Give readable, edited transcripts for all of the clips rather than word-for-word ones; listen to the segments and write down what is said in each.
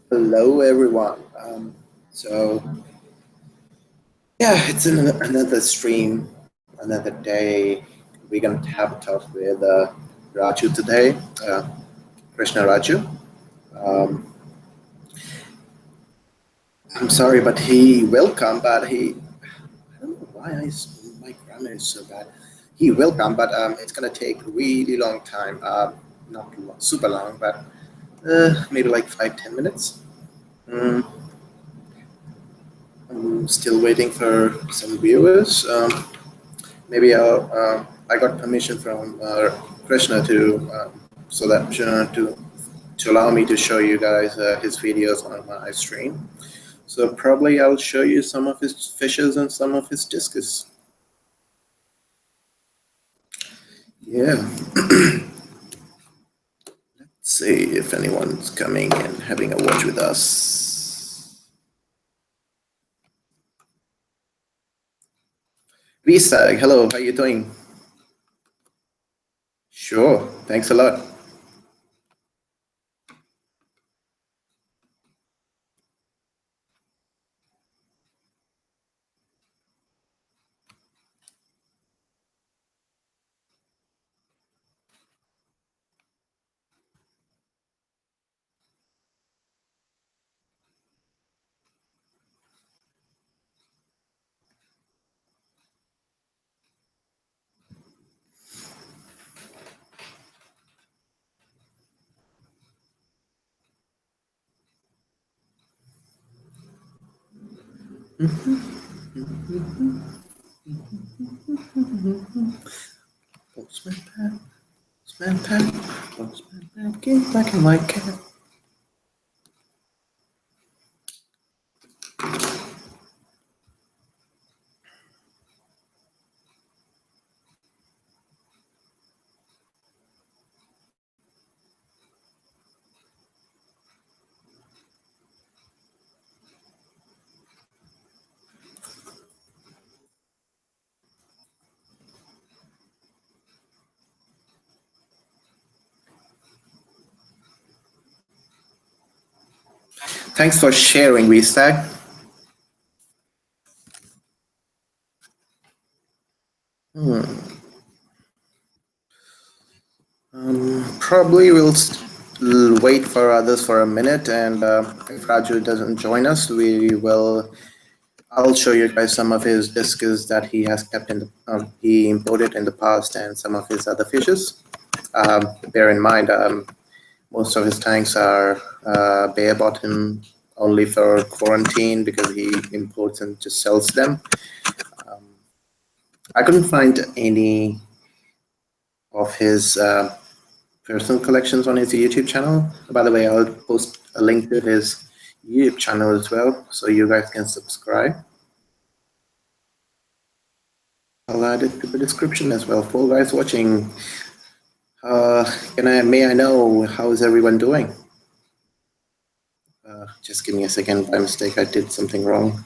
Hello, everyone. So, yeah, it's another stream, another day. We're going to have a talk with Raju today, Krishna Raju. Um, I'm sorry, but he will come, but I don't know why my grammar is so bad. He will come, but it's going to take a really long time. Not super long, but maybe like 5-10 minutes. Mm, I'm still waiting for some viewers. Maybe I got permission from Krishna to so that to allow me to show you guys his videos on my stream. So probably I'll show you some of his fishes and some of his discus. Yeah. Let's see if anyone's coming and having a watch with us. Vstag, hello, how you doing? Sure, thanks a lot. Postman Pat, Postman Pat, Postman Pat, get back in my cab. Thanks for sharing, Vstag. Probably we'll wait for others for a minute, and if Raju doesn't join us, we will. I'll show you guys some of his discus that he has kept in the he imported in the past, and some of his other fishes. Bear in mind, most of his tanks are bare bottom only for quarantine because he imports and just sells them. I couldn't find any of his personal collections on his YouTube channel. By the way, I'll post a link to his YouTube channel as well, so you guys can subscribe. I'll add it to the description as well. For guys watching, may I know how is everyone doing? Just give me a second. By mistake, I did something wrong.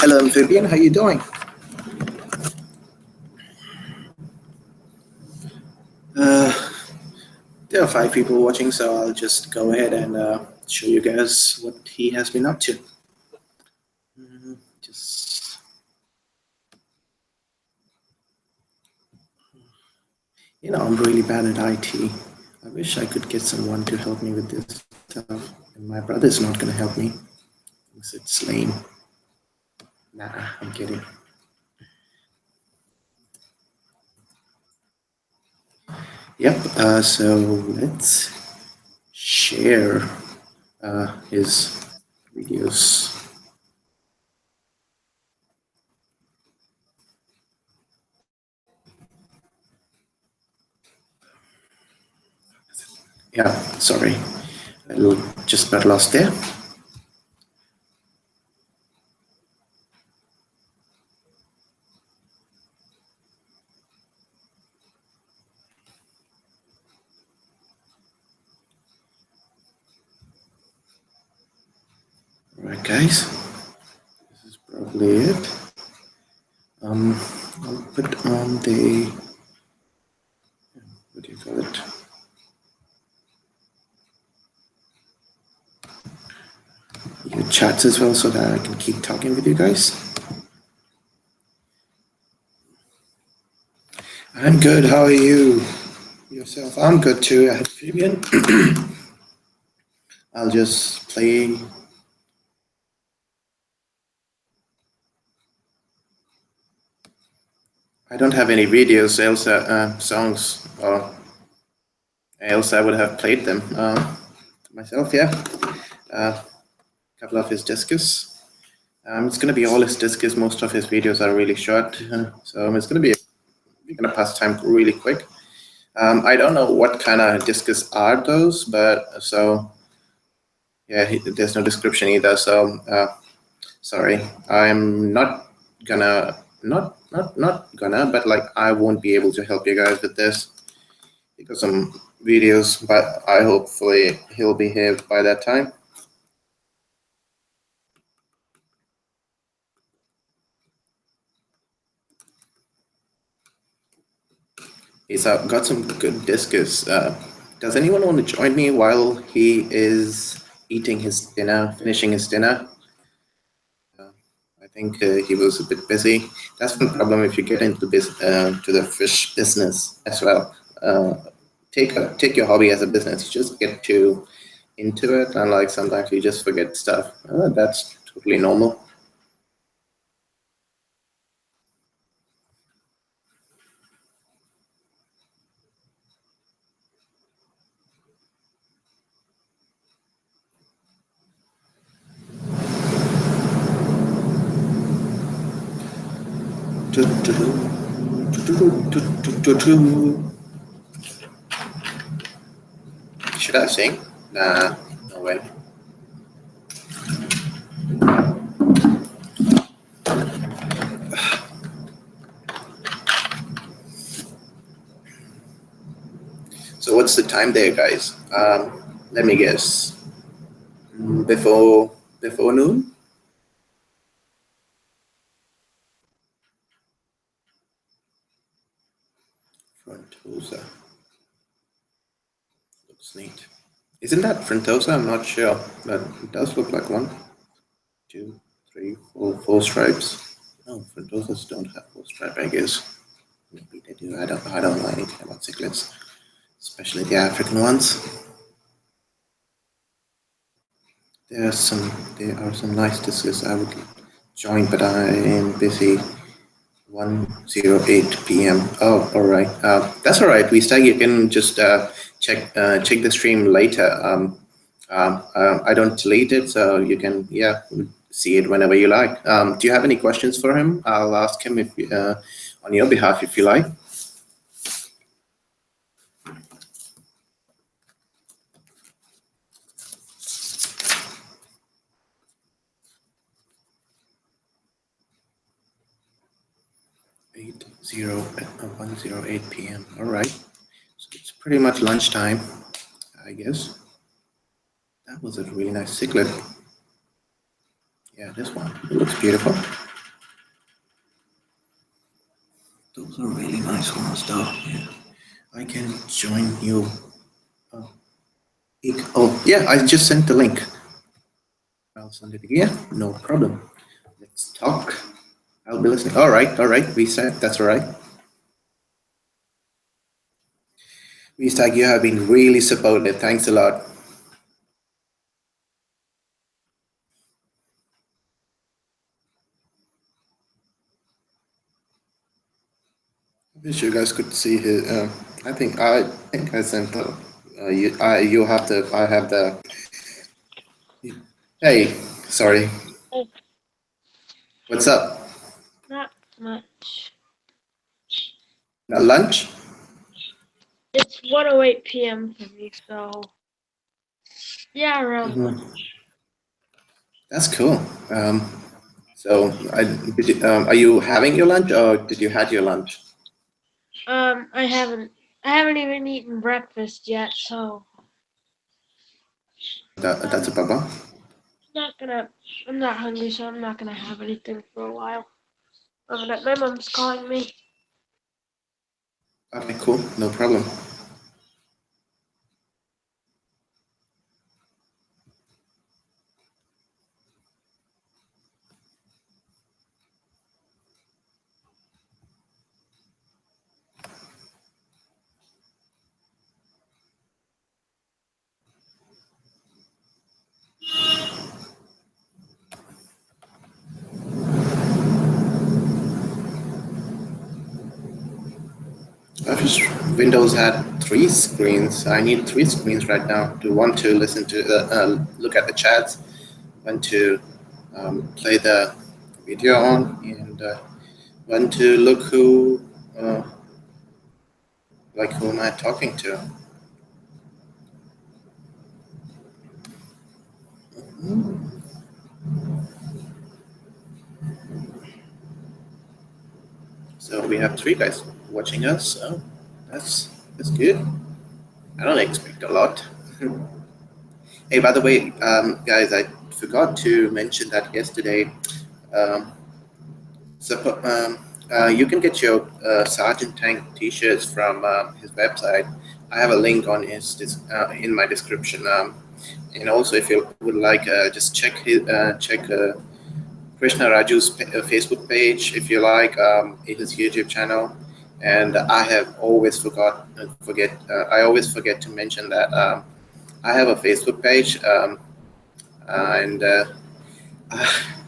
Hello, Vivian. How you doing? There are 5 people watching, so I'll just go ahead and show you guys what he has been up to. I'm really bad at IT. I wish I could get someone to help me with this stuff, and my brother's not going to help me. It's lame. Nah, I'm kidding. Yep, so let's share his videos. Yeah, sorry. Just got lost there. All right, guys. This is probably it. I'll put on the, what do you call it? Your chats as well, so that I can keep talking with you guys. I'm good. How are you? Yourself? I'm good too. Fabian. I'll just play. I don't have any videos, else songs, or else I would have played them myself. Yeah, a couple of his Discus. It's gonna be all his Discus. Most of his videos are really short, so it's gonna be we're gonna pass time really quick. I don't know what kind of Discus are those, but so yeah, there's no description either. So sorry, I'm not gonna not gonna, but like I won't be able to help you guys with this because some videos, but I hopefully he'll be here by that time. He's got some good Discus. Does anyone want to join me while he is eating his dinner, finishing his dinner? I think he was a bit busy. That's one problem if you get into to the fish business as well. Take your hobby as a business. You just get too into it, and like sometimes you just forget stuff. That's totally normal. Should I sing? Nah, no way. So what's the time there, guys? Let me guess. Before noon? Frontosa. Looks neat. Isn't that Frontosa? I'm not sure, but it does look like one. 2, 3, 4, 4 stripes. No, Frontosas don't have 4 stripe, I guess. Maybe they do. I don't know anything about cichlids, especially the African ones. There are some nice Discus I would join, but I am busy. 1:08 p.m. Oh, all right. That's all right. Vistag, you can just check the stream later. I don't delete it, so you can see it whenever you like. Do you have any questions for him? I'll ask him if on your behalf if you like. Eight 1:08 p.m. All right. So it's pretty much lunchtime, I guess. That was a really nice cichlid. Yeah, this one. It looks beautiful. Those are really nice ones, though. Yeah. I can join you. Oh, yeah, I just sent the link. I'll send it again. No problem. Let's talk. I'll be listening. All right. We said that's all right. Vistag, you have been really supportive. Thanks a lot. I wish you guys could see his. I think I sent the. You have the. I have the. Hey, sorry. Hey. What's up? Not much. Lunch? It's 1:08 p.m. for me, so Yeah, around lunch. That's cool. So, are you having your lunch, or did you had your lunch? I haven't even eaten breakfast yet, so That's a I'm papa. not gonna. I'm not hungry, so I'm not gonna have anything for a while. My mom's calling me. Okay, cool. No problem. I wish Windows had three screens. I need three screens right now to want to listen to look at the chats, want to play the video on, and want to look uh, who am I talking to. So we have three guys watching us. So that's good. I don't expect a lot. Hey, by the way, guys, I forgot to mention that yesterday. Um, you can get your Sergeant Tank T-shirts from his website. I have a link on in my description. And also, if you would like, just check Krishna Raju's Facebook page if you like, his YouTube channel. And I always forget to mention that I have a Facebook page, and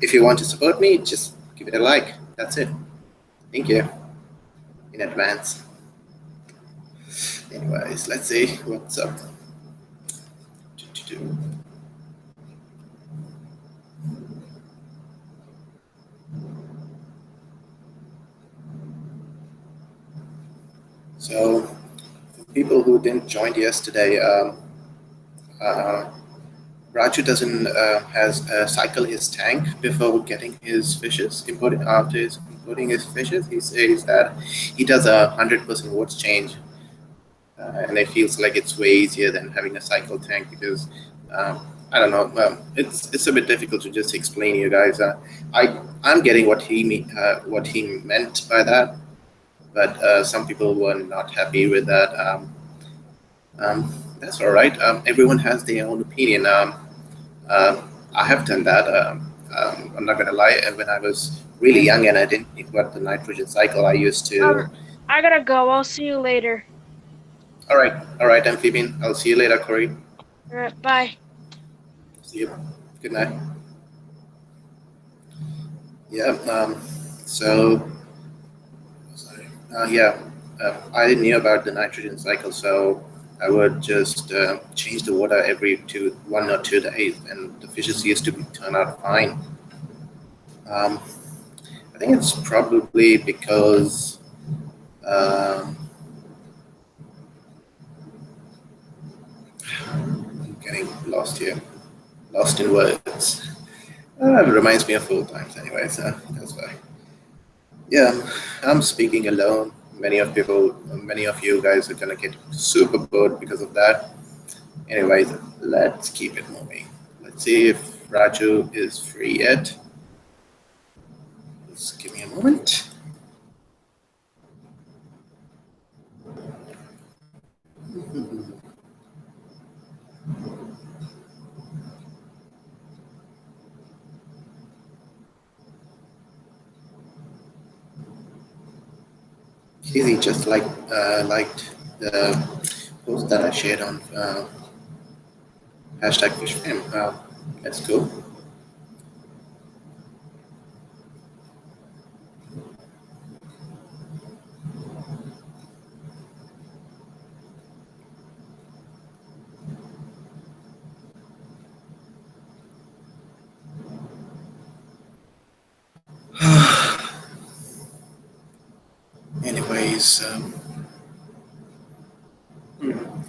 if you want to support me, just give it a like. That's it. Thank you in advance. Anyways, let's see what's up. So, for people who didn't join yesterday, uh, Raju doesn't has cycle his tank before getting his fishes. After importing his fishes, he says that he does 100% watts change, and it feels like it's way easier than having a cycle tank because I don't know. It's a bit difficult to just explain to you guys. I'm getting what he meant by that, but some people were not happy with that. That's all right. Everyone has their own opinion. I have done that. I'm not gonna lie. When I was really young and I didn't think about the nitrogen cycle, I used to. I gotta go. I'll see you later. All right, amphibian. I'll see you later, Corey. All right, bye. See you. Good night. Yeah. So, sorry. Yeah. I didn't knew about the nitrogen cycle, so I would just change the water every 1 or 2 days, and the fishes used to turn out fine. I think it's probably because I'm getting lost here, lost in words. It reminds me of old times, anyway, so that's why. Yeah, I'm speaking alone. Many of you guys are gonna get super bored because of that. Anyways, let's keep it moving. Let's see if Raju is free yet. Just give me a moment. Casey just liked the post that I shared on #FishFam. That's cool. Anyways,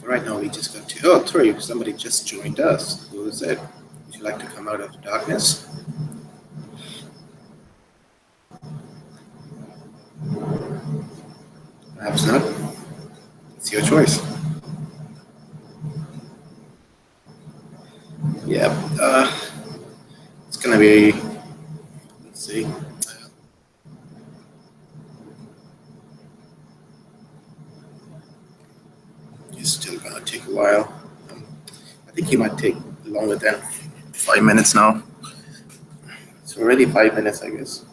right now we just got two. Oh, three. Somebody just joined us. Who is it? Would you like to come out of the darkness? Perhaps not. It's your choice. Yeah. It's gonna be. Let's see. It's still gonna take a while. I think he might take longer than 5 minutes now. It's already 5 minutes, I guess.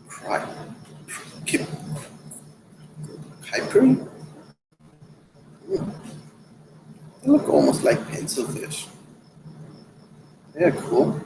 Cry. Keep. Hyper? They look almost like pencil fish. They're cool.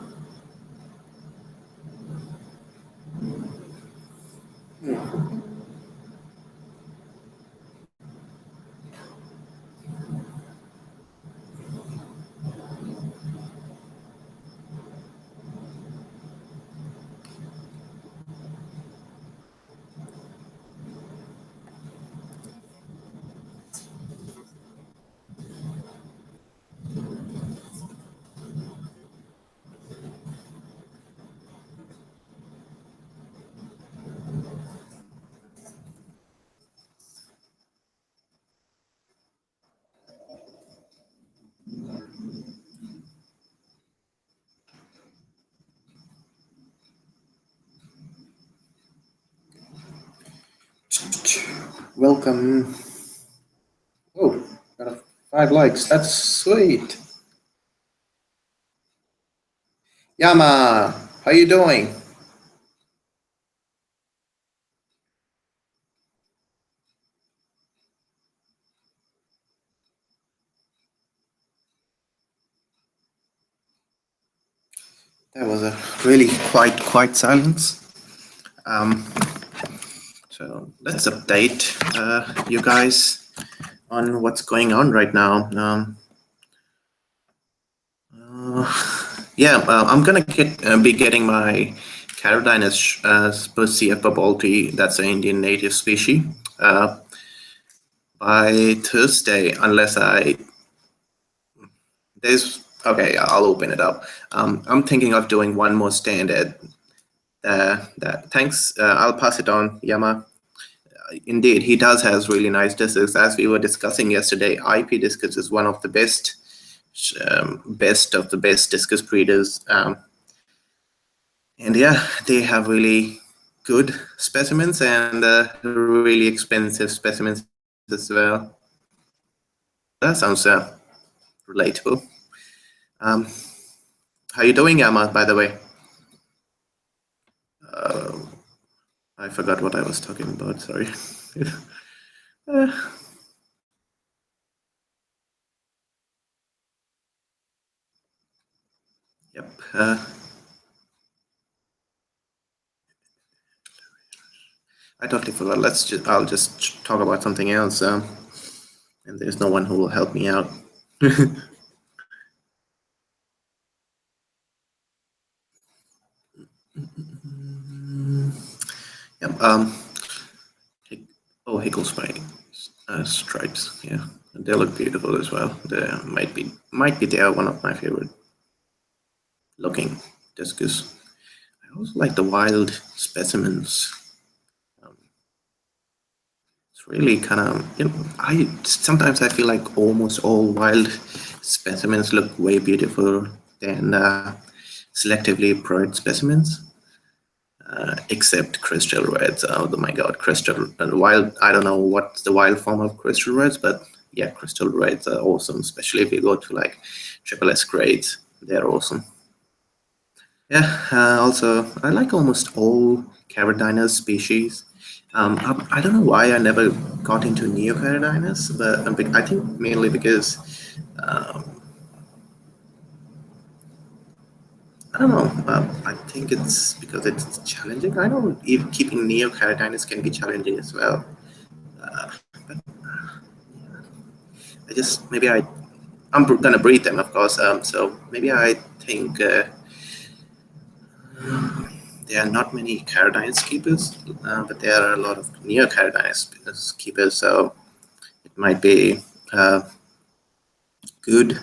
Welcome. Oh, got 5 likes. That's sweet. Yama, how you doing? That was a really quite silence. So let's update you guys on what's going on right now. I'm gonna be getting my Carodinus spursea pabolti, that's an Indian native species, by Thursday, unless I'll open it up. I'm thinking of doing one more standard. Thanks. I'll pass it on, Yama. Indeed, he does has really nice discs. As we were discussing yesterday, IP Discus is one of the best of the best discus breeders. And yeah, they have really good specimens and really expensive specimens as well. That sounds relatable. How you doing, Yama, by the way? I forgot what I was talking about, sorry. Yep. I totally forgot. I'll just talk about something else. And there's no one who will help me out. Yep. Hickle stripes. Yeah, they look beautiful as well. They might be they are one of my favorite looking discus. I also like the wild specimens. It's really kind of, sometimes I feel like almost all wild specimens look way beautiful than selectively bred specimens. Except crystal reds. Oh my god, crystal wild. I don't know what's the wild form of crystal reds, but yeah, crystal reds are awesome, especially if you go to like triple S grades. They're awesome. Yeah, also, I like almost all Carodinus species. I don't know why I never got into Neocarodinus, but I think mainly because I don't know. I think it's because it's challenging. I know even keeping Neocarodinus can be challenging as well. But I just I'm gonna breed them, of course. So maybe I think there are not many Caradines keepers, but there are a lot of neo Caradines keepers, so it might be good.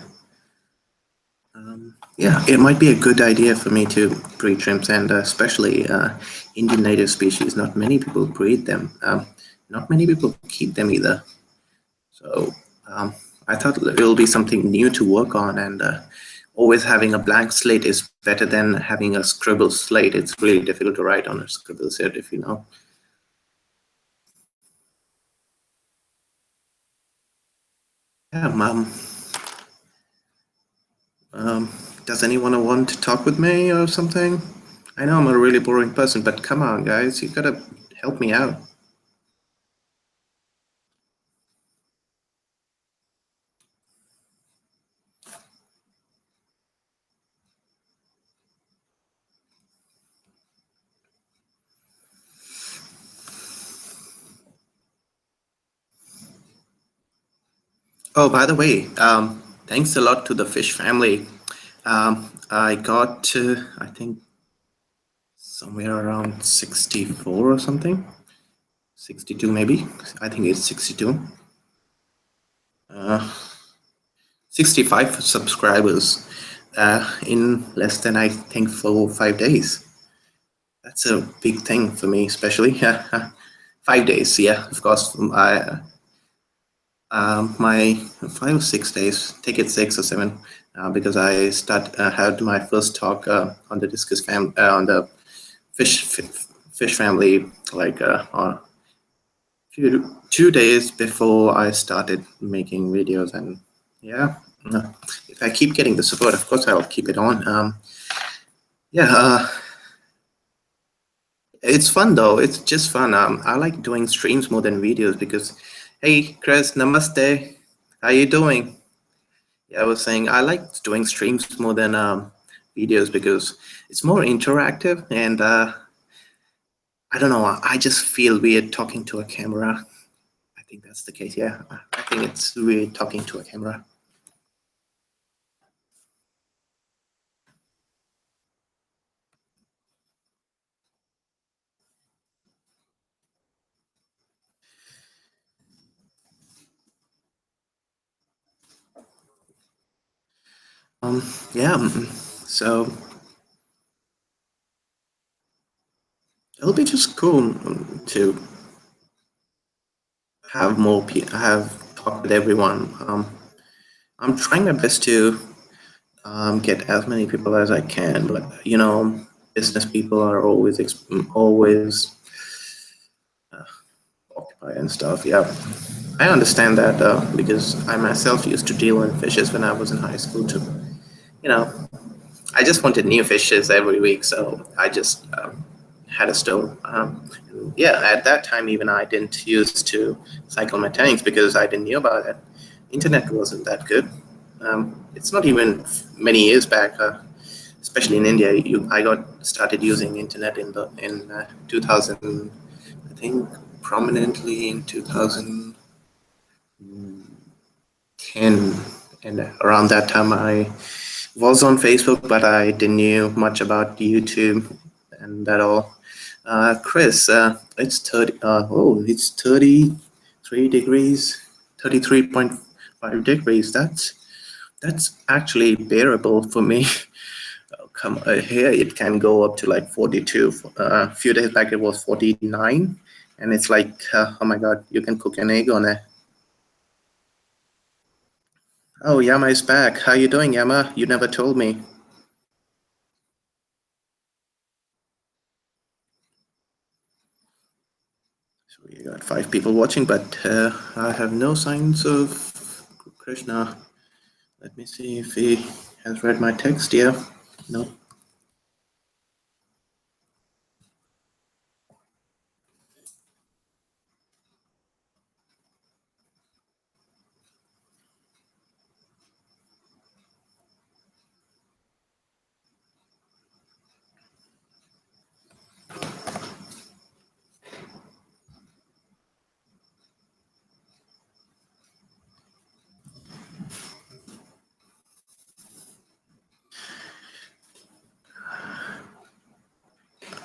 Yeah, it might be a good idea for me to breed shrimps, and especially Indian native species. Not many people breed them. Not many people keep them either. So I thought it will be something new to work on, and always having a blank slate is better than having a scribble slate. It's really difficult to write on a scribble slate, if you know. Yeah, does anyone want to talk with me or something? I know I'm a really boring person, but come on, guys, you gotta help me out. Oh, by the way, thanks a lot to the fish family. I got, I think, somewhere around 64 or something. 62 maybe. I think it's 62. 65 subscribers in less than, I think, 4 or 5 days. That's a big thing for me, especially. 5 days, yeah, of course. My 5 or 6 days, take it 6 or 7, because I had my first talk on the Discus on the fish family, like 2 days before I started making videos, and yeah, if I keep getting the support, of course I'll keep it on. Yeah, it's fun though. It's just fun. I like doing streams more than videos because, hey, Chris, namaste. How you doing? Yeah, I was saying I like doing streams more than videos because it's more interactive, and I don't know. I just feel weird talking to a camera. I think that's the case. Yeah, I think it's weird talking to a camera. Yeah. So it'll be just cool to have more people, have talk with everyone. I'm trying my best to get as many people as I can, but you know, business people are always occupied and stuff. Yeah, I understand that because I myself used to deal in fishes when I was in high school too. You know, I just wanted new fishes every week, so I just had a store. Yeah, at that time, even I didn't use to cycle my tanks because I didn't know about it. Internet wasn't that good. It's not even many years back, especially in India. I got started using internet in 2000. I think prominently in 2010, and around that time I was on Facebook, but I didn't know much about YouTube and that all. Chris, it's 30. It's 33 degrees, 33.5 degrees. That's actually bearable for me. Come here, it can go up to like 42. A few days back, it was 49, and it's like, oh my God, you can cook an egg on it. Oh, Yama is back. How you doing, Yama? You never told me. So we got 5 people watching, but I have no signs of Krishna. Let me see if he has read my text. Yeah, no.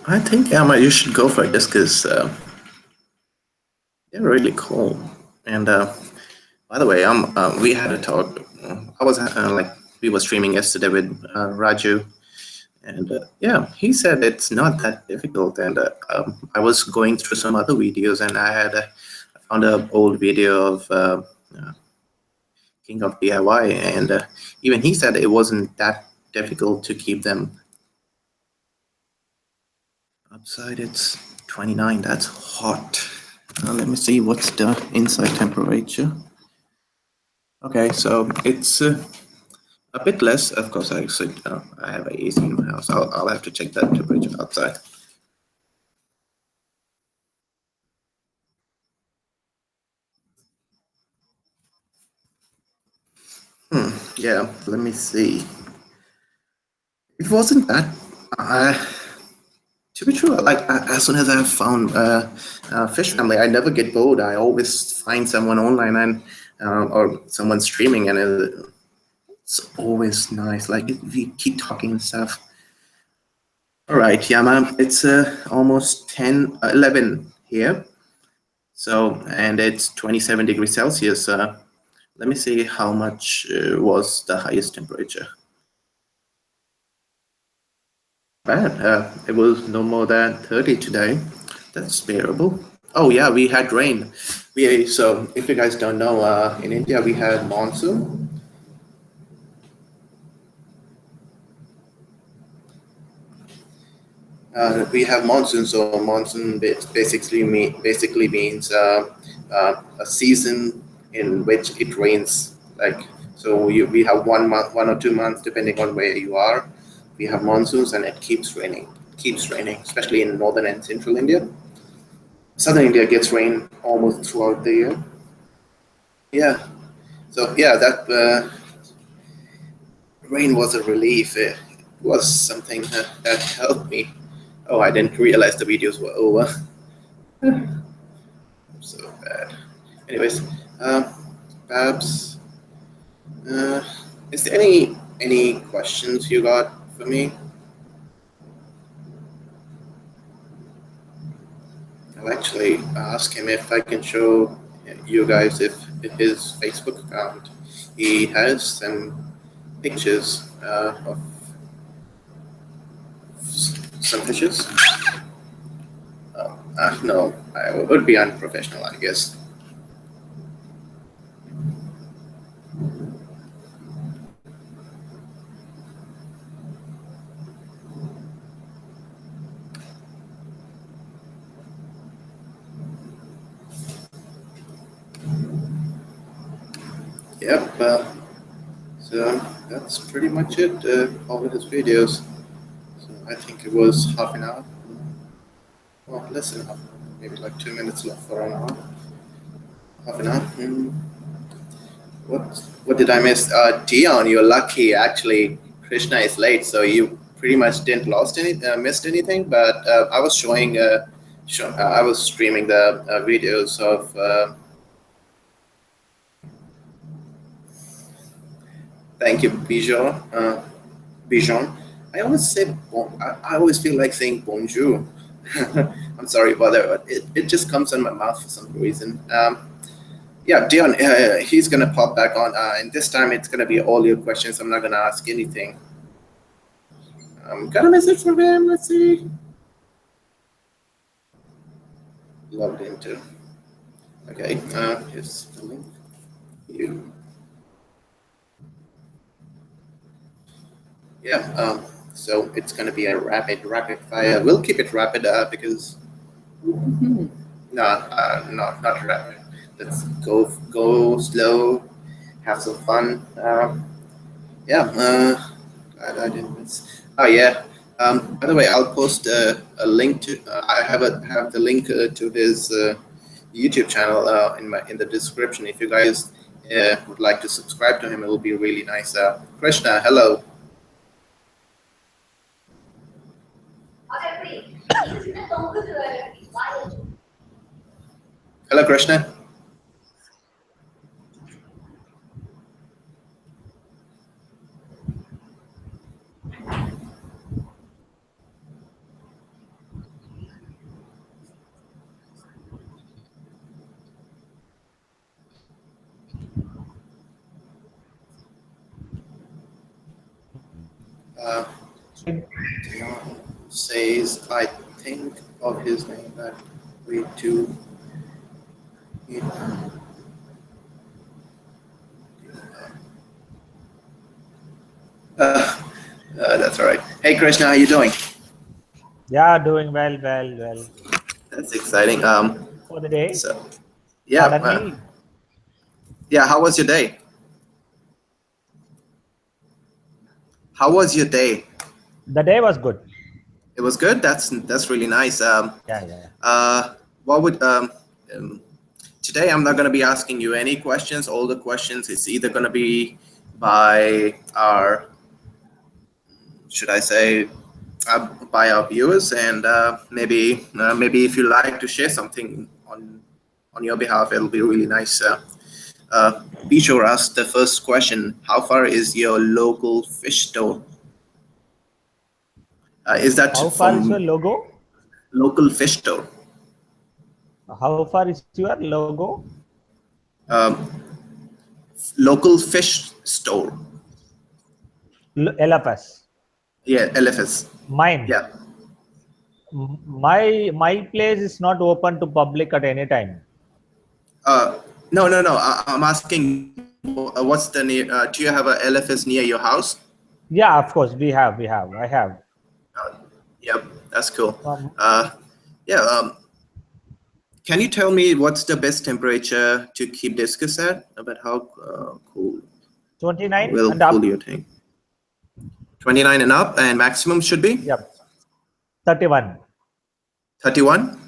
I think you should go for Discus. They're really cool. And by the way, we had a talk. I was we were streaming yesterday with Raju, and yeah, he said it's not that difficult. And I was going through some other videos, and I found an old video of King of DIY, and even he said it wasn't that difficult to keep them. Outside it's 29. That's hot. Let me see what's the inside temperature. Okay, so it's a bit less. Of course, I have an AC in my house. I'll have to check that temperature outside. Yeah, let me see. It wasn't that. To be true, like as soon as I found Fish Family, I never get bored. I always find someone online and or someone streaming, and it's always nice. Like we keep talking and stuff. All right, yeah, man. It's almost 11 here. So, and it's 27 degrees Celsius. Let me see how much was the highest temperature. Bad. It was no more than 30 today. That's bearable. Oh yeah, we had rain. So if you guys don't know, in India we had monsoon. We have monsoon. So monsoon basically means a season in which it rains. Like so, we have 1 month, 1 or 2 months, depending on where you are. We have monsoons, and it keeps raining. Especially in northern and central India. Southern India gets rain almost throughout the year. Yeah. So yeah, that rain was a relief. It was something that helped me. Oh, I didn't realize the videos were over. So bad. Anyways, Babs, is there any questions you got for me? I'll actually ask him if I can show you guys if his Facebook account. He has some pictures of some fishes. No, I would be unprofessional, I guess. Yep. So that's pretty much it. All of his videos. So I think it was half an hour. Well, less than half. Maybe like 2 minutes left for an hour. Half an hour. What did I miss? Dion, you're lucky. Actually, Krishna is late, so you pretty much didn't missed anything. But I was showing. I was streaming the videos of. Thank you, Bijon. Bijon. I always say. I always feel like saying bonjour. I'm sorry about that, but it just comes in my mouth for some reason. Yeah, Dion, he's going to pop back on. And this time it's going to be all your questions. I'm not going to ask anything. Got a message from him. Let's see. Logged into. Okay, here's the link. Yeah, so it's going to be a rapid fire. We'll keep it rapid because. No, not rapid. Let's go slow, have some fun. Yeah, I didn't miss. Oh yeah. By the way, I'll post a link to. I have the link to his YouTube channel in the description. If you guys would like to subscribe to him, it will be really nice. Krishna, hello. Hello, Krishna. Uh, Dion says, I think of his name that we do. Uh, that's all right. Hey, Krishna, how you doing? Yeah, doing well. That's exciting. For the day. So yeah, Pardon me. yeah. How was your day? How was your day? The day was good. It was good. That's really nice. Yeah. Uh, what would um, Today I'm not going to be asking you any questions. All the questions it's either going to be by our, should I say, by our viewers, and maybe if you like to share something on your behalf, it'll be really nice. Bijor asked the first question: how far is your local fish store? Is that How far is your from logo? local fish store? How far is your logo? Um, Local fish store. LFS. Yeah, LFS. Mine. Yeah. My place is not open to public at any time. No. I'm asking, what's the near? Do you have a LFS near your house? Yeah, of course we have. I have. Uh, yep, that's cool. Um, Yeah. Can you tell me what's the best temperature to keep discus at? About how cool? How 29 will and cool up. you think? 29 and up, and maximum should be Yep. 31. 31.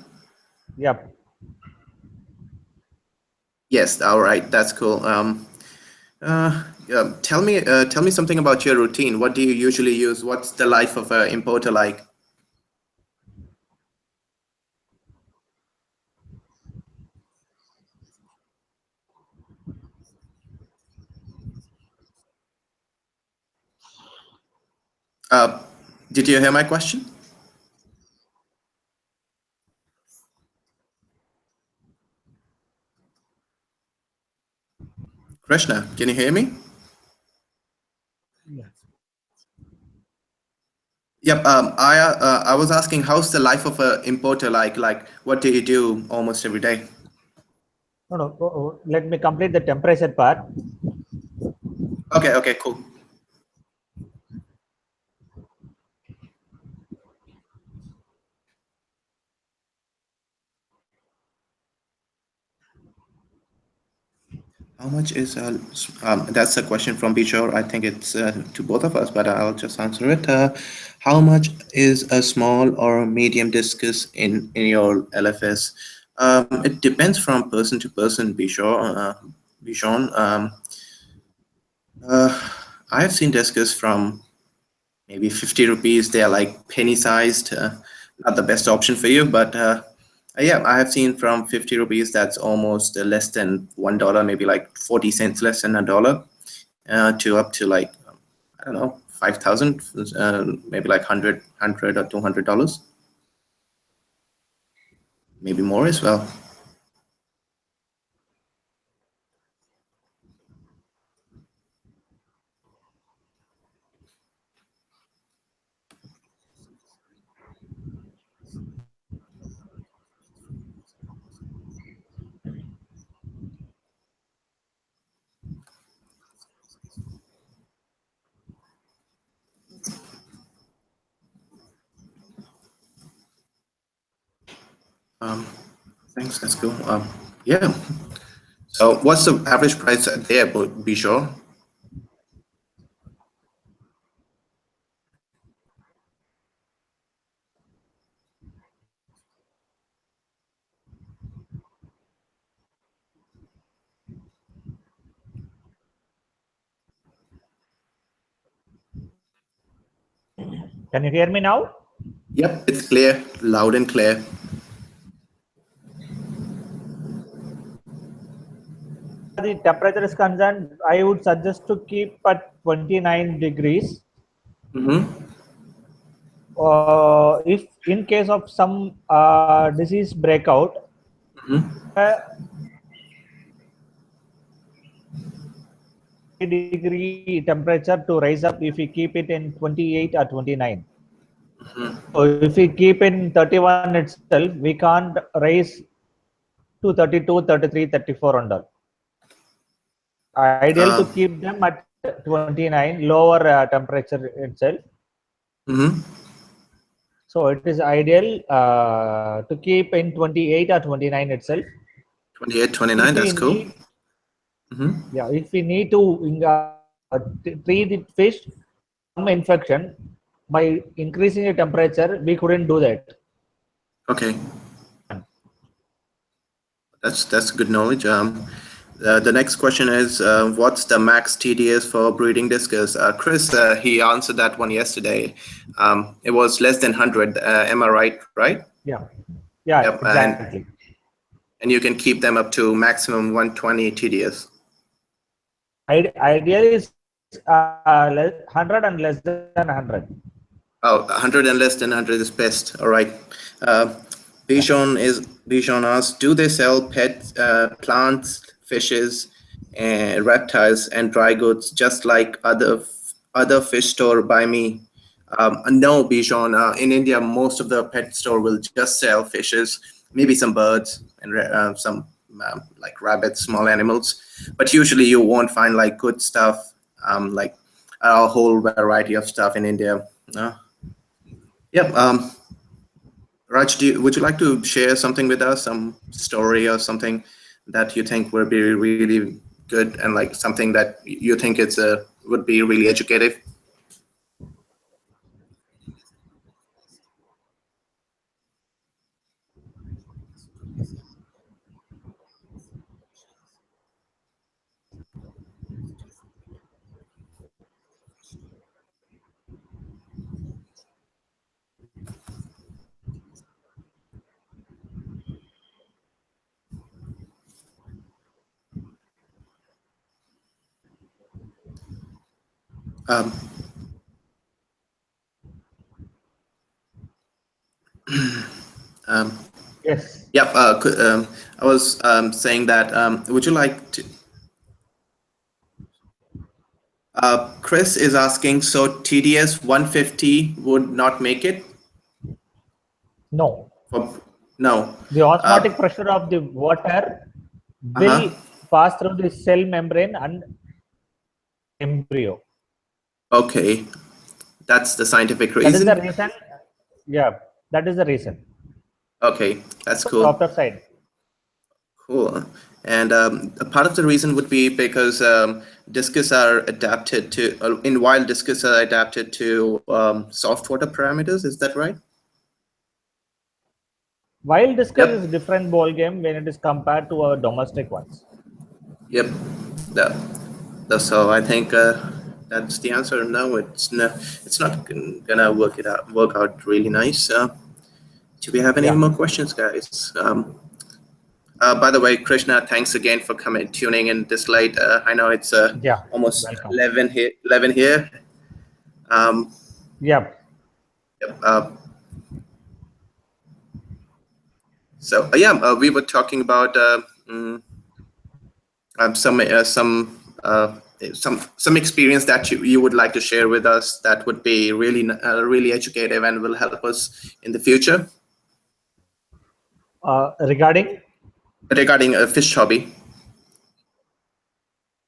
Yep. Yes. All right. That's cool. Yeah, tell me something about your routine. What do you usually use? What's the life of an importer like? Uh, did you hear my question? Krishna, can you hear me? Yep. I was asking, how's the life of an importer like? Like, what do you do almost every day? No. Let me complete the temperature part. Okay. Okay. Cool. How much is that's a question from Bijor. I think it's to both of us, but I'll just answer it. How much is a small or medium discus in your LFS? It depends from person to person, Bijor. Bijon. I have seen discus from maybe 50 rupees. They are like penny sized. Not the best option for you, but yeah, I have seen from 50 rupees that's almost less than $1, maybe like 40 cents less than $1, to up to like, I don't know, 5,000, maybe like 100 or $200, maybe more as well. Um, Thanks, that's cool. Yeah. So what's the average price there, be sure? Can you hear me now? Yep, it's clear, loud and clear. The temperature is concerned, I would suggest to keep at 29 degrees. Mm-hmm. If in case of some disease breakout, Mm-hmm. uh, degree temperature to rise up if we keep it in 28 or 29. So if we keep in 31 itself, we can't raise to 32, 33, 34 and all. Ideal to keep them at 29, lower temperature itself. So it is ideal to keep in 28 or 29 itself. 28, 29, that's cool. Yeah, if we need to treat the fish some infection by increasing the temperature, we couldn't do that. Okay. That's good knowledge. The next question is, what's the max TDS for breeding discus? Chris, he answered that one yesterday. It was less than 100. Am I right? Right? Yeah. Yeah. Yep. Exactly. And you can keep them up to maximum 120 TDS. Ideal is 100 and less than 100. Oh, 100 and less than 100 is best. All right. Bijan asks, do they sell pet plants, fishes, and reptiles and dry goods just like other fish store by me? No, Bijan. In India, most of the pet store will just sell fishes, maybe some birds and some like rabbits, small animals. But usually you won't find like good stuff, like a whole variety of stuff in India. Yep. Raj, would you like to share something with us, some story or something that you think would be really good and like something that you think would be really educative? Yes. Yep. I was saying that. Would you like to? Chris is asking. So TDS 150 would not make it. No. No. The osmotic pressure of the water will pass through the cell membrane and embryo. Okay, that's the scientific That is reason. the reason. Yeah, that is the reason. Okay, that's cool. Softer side. Cool. And a part of the reason would be because discus are adapted to, in wild discus are adapted to soft water parameters. Is that right? Wild discus is a different ball game when it is compared to our domestic ones. Yep. That's so. I think that's the answer. No, it's not gonna work out really nice. Do we have any more questions, guys? By the way, Krishna, thanks again for tuning in this late. I know it's almost welcome. 11 here. 11 here. Yep. So we were talking about some experience that you would like to share with us that would be really educative and will help us in the future. Regarding a fish hobby.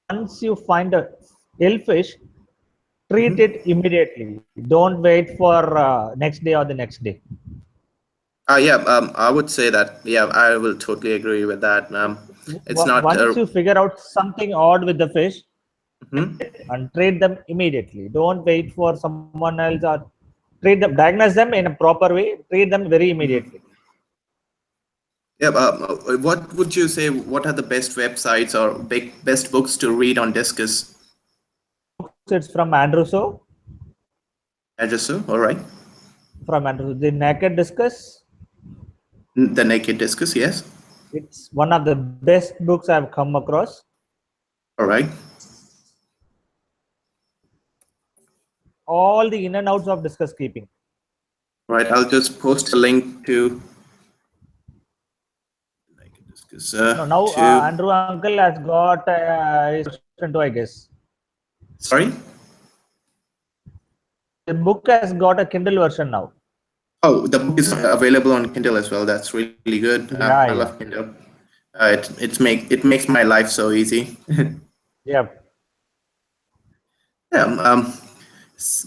Once you find a ill fish, treat it immediately. Don't wait for next day or the next day. I would say that. Yeah, I will totally agree with that. It's not. Once you figure out something odd with the fish, and treat them immediately. Don't wait for someone else or diagnose them in a proper way. Treat them very immediately. Yeah, what would you say? What are the best websites or best books to read on discus? It's from Andrew So. All right. From Andrew, the Naked Discus. The Naked Discus, yes. It's one of the best books I've come across. All right. All the in and outs of discus keeping. Right, I'll just post a link to. Now Andrew uncle has got his question too, I guess. Sorry? The book has got a Kindle version now. Oh, the book is available on Kindle as well. That's really good. Yeah, I yeah. love Kindle. It makes my life so easy. Yeah. Yeah,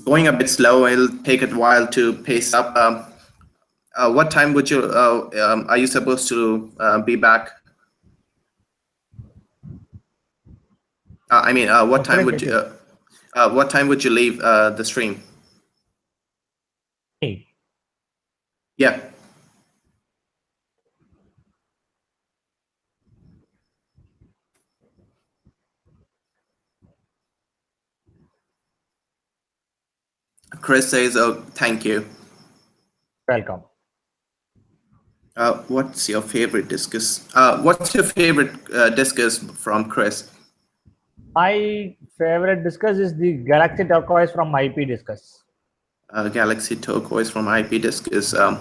going a bit slow. It'll take a while to pace up. What time would you? Are you supposed to be back? What time Couldn't would get you? you. What time would you leave the stream? Hey, Yeah, Chris says, "Oh, thank you." welcome. What's your favorite discus? What's your favorite discus from Chris? My favorite Discus is the Galaxy Turquoise from IP Discus. Galaxy Turquoise from IP Discus. Um,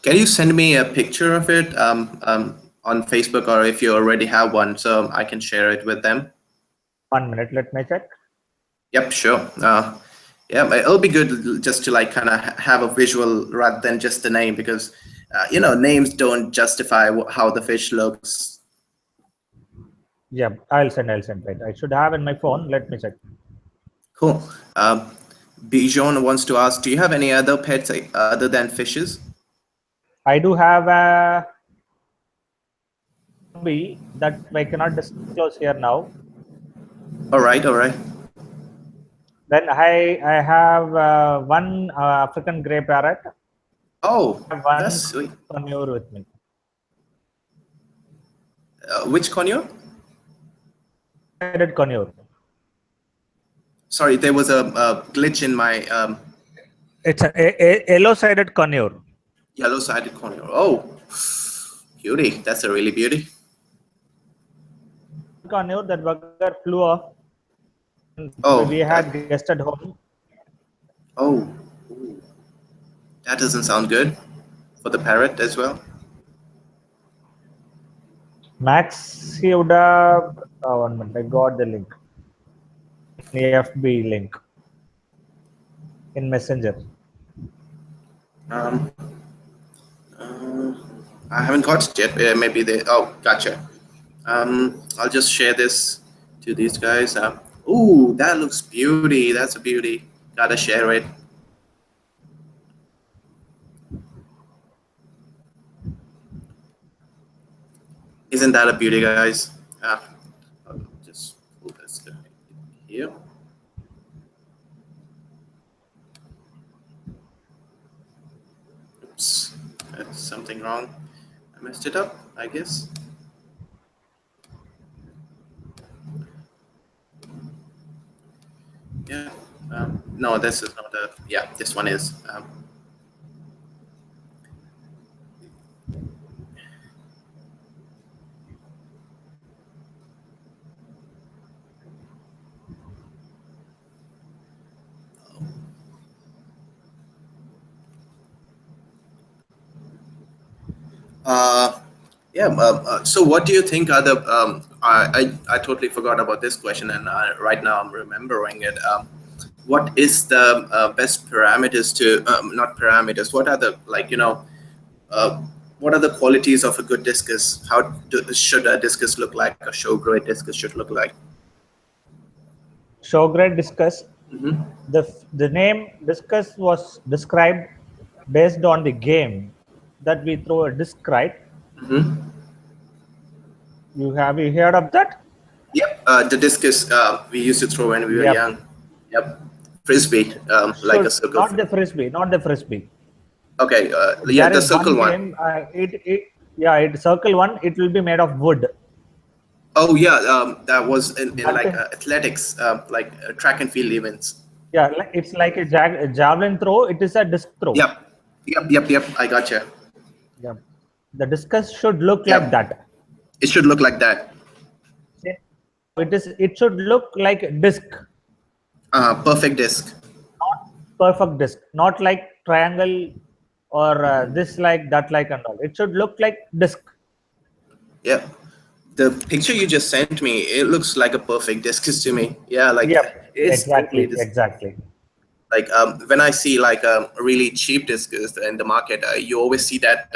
can you send me a picture of it on Facebook, or if you already have one, so I can share it with them? 1 minute, let me check. Yep, sure. Yeah, it'll be good just to like kind of have a visual rather than just the name, because names don't justify how the fish looks. Yeah, I'll send. Wait, I should have in my phone. Let me check. Cool. Bijon wants to ask, do you have any other pets other than fishes? I do have a hobby that I cannot disclose here now. All right, all right. Then I have one African grey parrot. Oh, I have that's one sweet. conure with me. Which conure? Sided conure. Sorry, there was a glitch in my It's a yellow-sided conure. yellow-sided conure. Oh, beauty. That's a really beauty. Conure that bugger flew off. Oh, We had guest at home. oh, ooh, that doesn't sound good for the parrot as well. Max, he would have. 1 minute, I got the link. AFB link in Messenger. Um, I haven't got it yet. Maybe they. Oh, gotcha. I'll just share this to these guys. Ooh, that looks beauty. That's a beauty. Gotta share it. Isn't that a beauty, guys? I'll just pull this guy here. Oops, that's something wrong. I messed it up, I guess. Yeah. No, this is not a. Yeah, this one is. Yeah. So, what do you think are the? I totally forgot about this question, and right now I'm remembering it. What is the best parameters to? Not parameters. What are the Uh, what are the qualities of a good discus? Should a discus look like? A show grade discus should look like? Show grade Discus. Mm-hmm. The name Discus was described based on the game that we throw a disc, right? Mm-hmm. You heard of that? Yep. The discus we used to throw when we were Yep. young. Yep. Frisbee, like a Should circle. not the frisbee, not the frisbee. Okay. Yeah, There the is circle one one. game. It circle one. It will be made of wood. Oh yeah, that was in But like athletics, like track and field events. yeah, it's like a javelin throw. It is a disc throw. Yep. Yep. I gotcha. Yeah. The discus should look like Yep. that. It should look like that. It should look like a disc, Perfect disc. not perfect disc, not like triangle or this like that like and all. It should look like disc. Yep. The picture you just sent me, it looks like a perfect discus to me. Yeah, like Yep, it's totally exactly, exactly. like when I see like a really cheap discus in the market, you always see that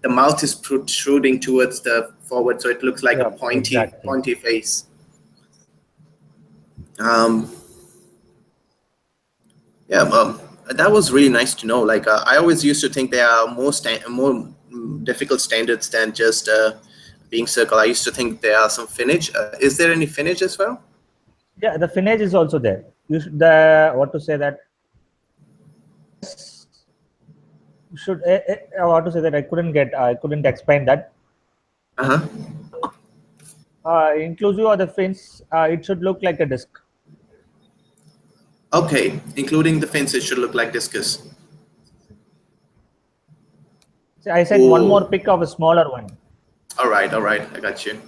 the mouth is protruding towards the forward, so it looks like a Yep, exactly. pointy face. Um, yeah, that was really nice to know. Like I always used to think there are more difficult standards than just being circle. I used to think there are some finish. Is there any finish as well? Yeah, the finish is also there. You should, the what to say that should what to say that I couldn't explain that. Uh huh. Inclusive of the fins, it should look like a disc. Okay, including the fins, it should look like discus. So I sent one more Oh, pic of a smaller one, all right, I got you.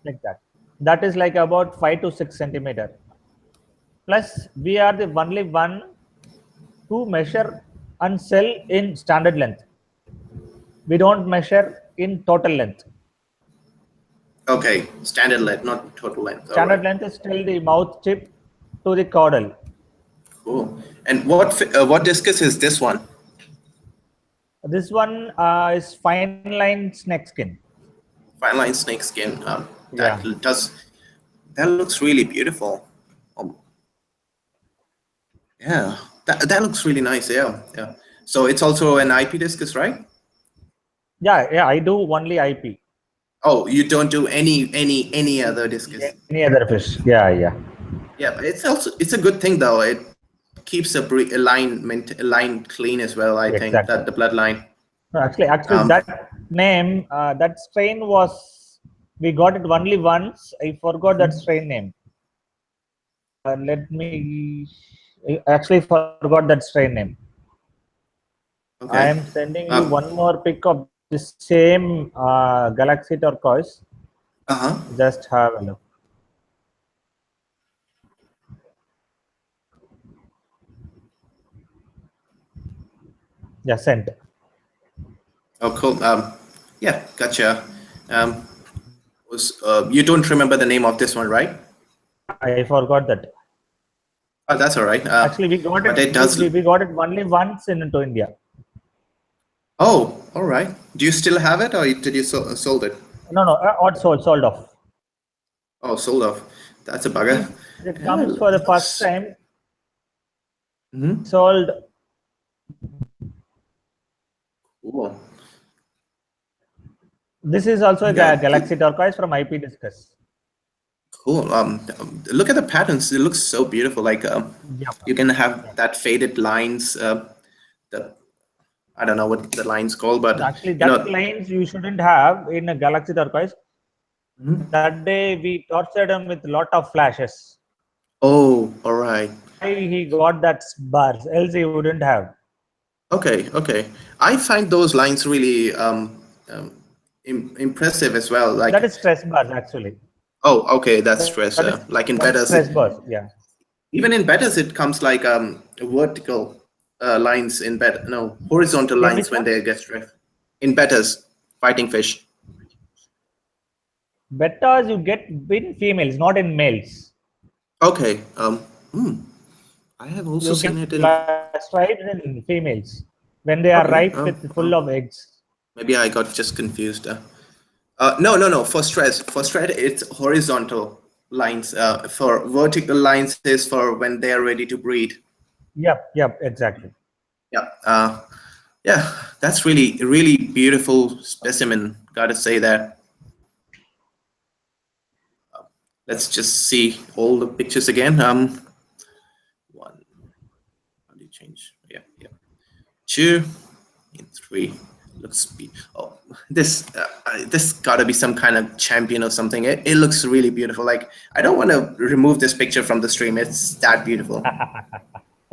like that. That is like about 5 to 6 centimeter. Plus, we are the only one who measure and sell in standard length. We don't measure in total length. Okay, standard length, not total length. All right, Standard length is still the mouth tip to the caudal. cool. And what discus is this one? This one is fine line snake skin. Fine line snake skin. Yeah. That looks really beautiful. Um, yeah, that looks really nice. Yeah, yeah. So it's also an IP discus, right? Yeah, I do only IP. Oh, you don't do any other discus. Any other fish? Yeah. Yeah, but it's a good thing though. It keeps a line clean as well. I think Exactly. that the bloodline. No, actually, Um, that name, that strain was, we got it only once. I forgot that strain name. Let me, I actually forgot that strain name. I okay. am sending you one more pic of the same Galaxy turquoise. Uh-huh. Just have a look. Yeah, sent. Oh, cool. Yeah, gotcha. You don't remember the name of this one, right? I forgot that. Oh, that's all right. Actually, we got But it. it does. We got it only once into India. Oh, all right. Do you still have it, or did you sold it? No, odd sold off. Oh, sold off. That's a bugger. It Yeah, comes for the first time. Mm-hmm. Sold. Cool. This is also a Yeah, Galaxy turquoise from IP Discus. cool. Look at the patterns. It looks so beautiful. Like Yep. you can have that faded lines. The I don't know what the lines called, but Actually, you that know. lines you shouldn't have in a Galaxy turquoise. Mhm. That day we tortured him with a lot of flashes. Oh, all right. Why he got that bars, else he wouldn't have. Okay. I find those lines really impressive as well. That Like, is stress bars actually. oh, okay, that's stress. That is Like in that is betters, stress bars. Yeah. even in betters, it comes like vertical lines in bet. No, horizontal In lines which when one? they get stressed. In betters, fighting fish. Betas you get in females, not in males. Okay. I have also You get seen it in. stripes in females when they are Okay. ripe with full of eggs. Maybe I got just confused. No. For stress, it's horizontal lines. For vertical lines is for when they are ready to breed. Yep, exactly. Yeah. Yeah. That's really beautiful specimen. Gotta say that. Let's just see all the pictures again. One. How do you change? Yeah. 2 and 3. Looks oh, this gotta be some kind of champion or something. It looks really beautiful. Like, I don't want to remove this picture from the stream. It's that beautiful.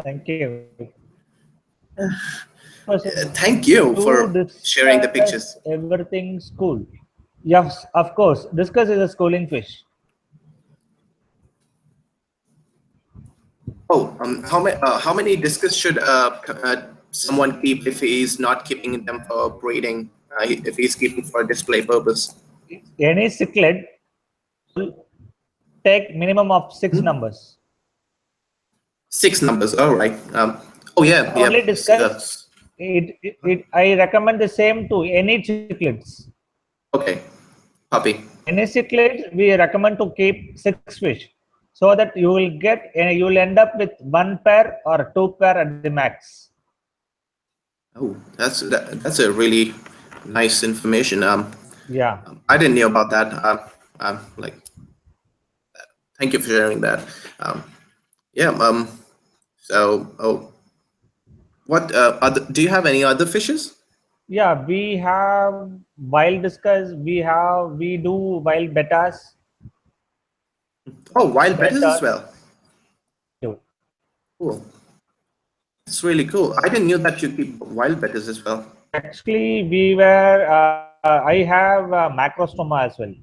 Thank you. Thank you To for sharing the pictures. discuss everything school. Yes, of course. Discus is a schooling fish. Oh, how many discus should someone keep if he's not keeping them for breeding? If he's keeping for display purpose? any cichlid take minimum of 6 numbers. 6 numbers. All right. Oh yeah, yeah. Only discuss. I recommend the same to any cichlids. Okay. Copy. Any cichlids, we recommend to keep 6 fish, so that you will end up with 1 pair or 2 pair at the max. Oh, that's a really nice information. Yeah. I didn't know about that. Like, thank you for sharing that. Yeah. So, oh, what do you have any other fishes? Yeah, we have wild discus. We do wild bettas. Oh, wild bettas as Bettas. well. Do. Cool. It's really cool. I didn't know that you keep wild bettas as well. Actually, we were. I have macrostoma as well.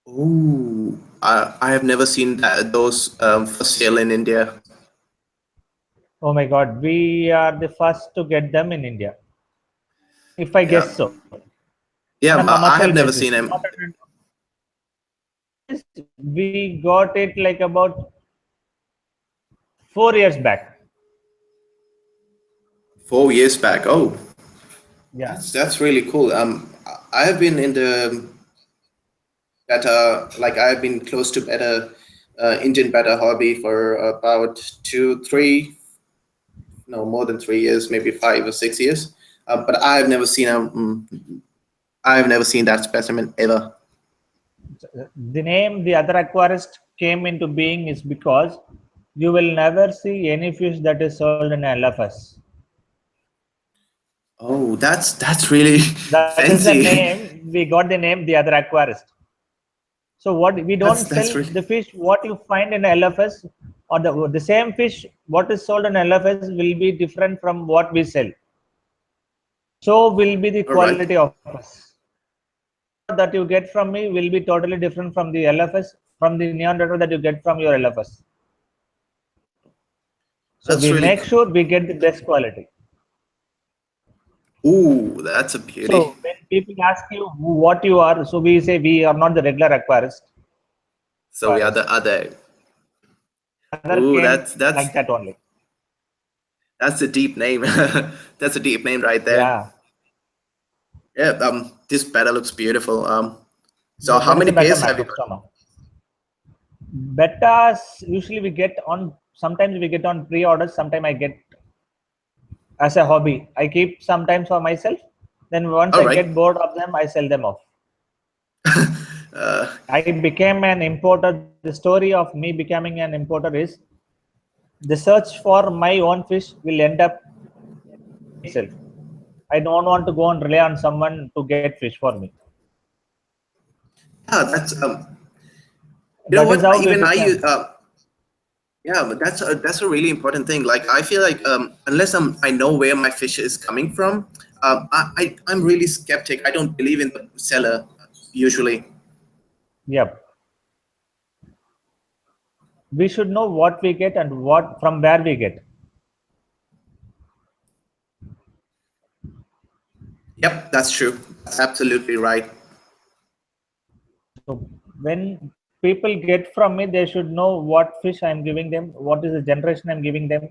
Oh, I have never seen those for sale in India. Oh my God, we are the first to get them in India, if I Yeah. guess so. Yeah, On a I have commercial never basis. seen him. We got it like about 4 years back. 4 years back. Oh, Yeah. that's really cool. I have been in the better, like I have been close to better Indian better hobby for about 2, 3, no more than 3 years, maybe 5 or 6 years. But I have never seen that specimen ever. The name The Other Aquarist came into being is because you will never see any fish that is sold in LFS. Oh, that's really That is the fancy. name. We got the name The Other Aquarist. So what we don't That's sell really the fish what you find in LFS, or the same fish what is sold in LFS will be different from what we sell. So will be the all right. quality of us. That you get from me will be totally different from the LFS, from the neon data that you get from your LFS. So That's we really make cool. sure we get the best quality. Ooh, that's a beauty. So when people ask you what you are, so we say we are not the regular aquarist. So we are the other. Other Ooh, came that's like that only. that's a deep name. That's a deep name right there. Yeah. Yeah. This betta looks beautiful. So how That is many a better pairs have you got? macrostoma. Betas usually we get on, sometimes we get on pre-orders, sometimes I get as a hobby. I keep sometimes for myself. Then once All I right. get bored of them, I sell them off. uh, I became an importer. The story of me becoming an importer is the search for my own fish will end up itself. I don't want to go and rely on someone to get fish for me. yeah, that's you know That is what? how we Even I use. became. Yeah, but that's a really important thing. Like I feel like unless I know where my fish is coming from, I'm really skeptic. I don't believe in the seller usually. Yep. We should know what we get and what from where we get. Yep, that's true. That's absolutely right. So when people get from me, they should know what fish I'm giving them, what is the generation I'm giving them.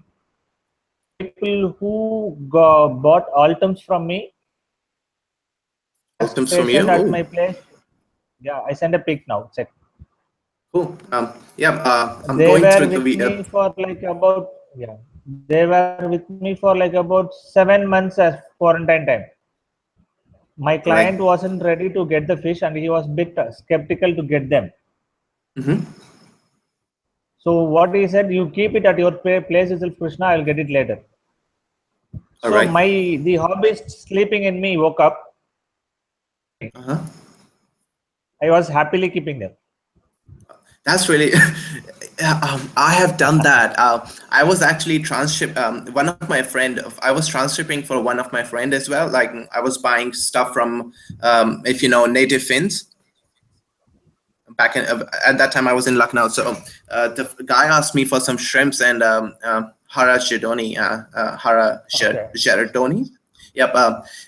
People who bought altums from me, Items from you. patient at Oh, my place. Yeah, I send a pic now. Check. cool. Yeah, I'm They going were through the with me for like about, yeah. They were with me for like about 7 months as quarantine time. My right. client wasn't ready to get the fish and he was a bit skeptical to get them. Mm-hmm. So what he said, you keep it at your place itself, Krishna, I'll get it later. All So right. the hobbyist sleeping in me woke up. Uh-huh. I was happily keeping them. That's really. Yeah, I have done that. I was actually one of my friend. I was transshipping for one of my friend as well. Like I was buying stuff from, if you know, Native Finns. Back in at that time, I was in Lucknow. So the guy asked me for some shrimps and hara shidoni, Okay. geratoni. Yep.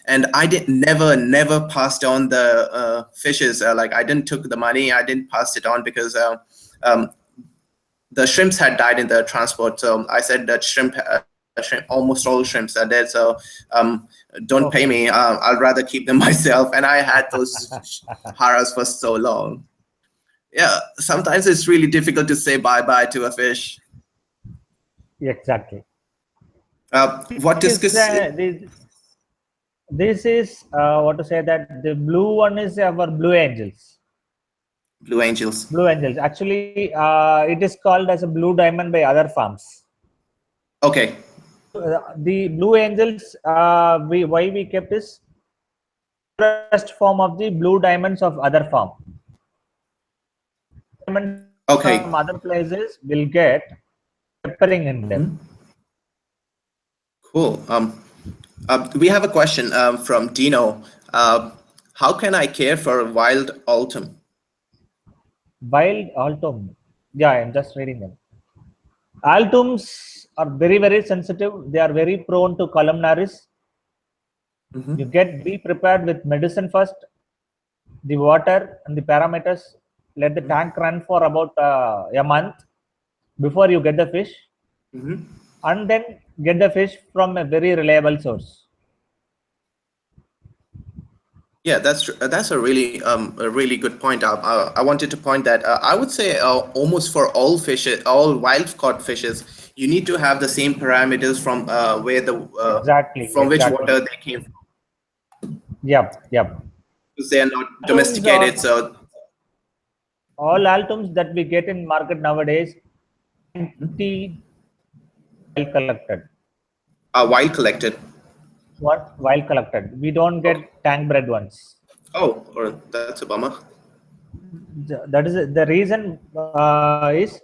And I never passed on the fishes. Like I didn't took the money. I didn't pass it on because um, the shrimps had died in the transport. So I said that almost all shrimps are dead. So don't pay me. I'll rather keep them myself. And I had those haras for so long. Yeah. Sometimes it's really difficult to say bye-bye to a fish. Exactly. What discus? This is what to say, that the blue one is our blue angels. Blue angels. Blue angels. Actually, it is called as a blue diamond by other farms. Okay. The blue angels, why we kept is purest form of the blue diamonds of other farm. Diamonds Okay. from other places will get peppering in them. Cool. We have a question from Dino. How can I care for a wild autumn? Wild altum. Yeah, I'm just reading them. Altums are very sensitive. They are very prone to columnaris. You be prepared with medicine first, the water and the parameters. Let the tank run for about a month before you get the fish, and then get the fish from a very reliable source. Yeah, that's a really good point. I wanted to point that I would say almost for all fishes, all wild caught fishes, you need to have the same parameters from where the from which water they came from. Yep. Because they are not domesticated. So all altums that we get in market nowadays, wild collected. Wild collected. What? Wild collected. We don't get tank bred ones. Oh, that's a bummer. That is the reason is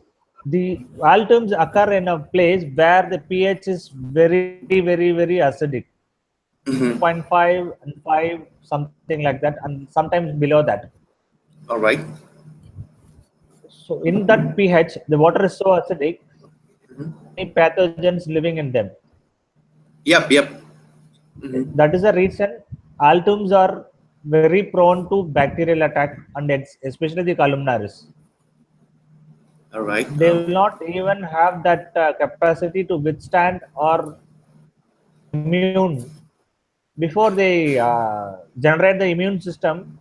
the altums occur in a place where the pH is very acidic. 0.5 and 5, something like that, and sometimes below that. All right. So in that pH, the water is so acidic, any pathogens living in them. Yep. That is the reason altums are very prone to bacterial attack, and especially the columnaris. All right. They will not even have that capacity to withstand or immune before they generate the immune system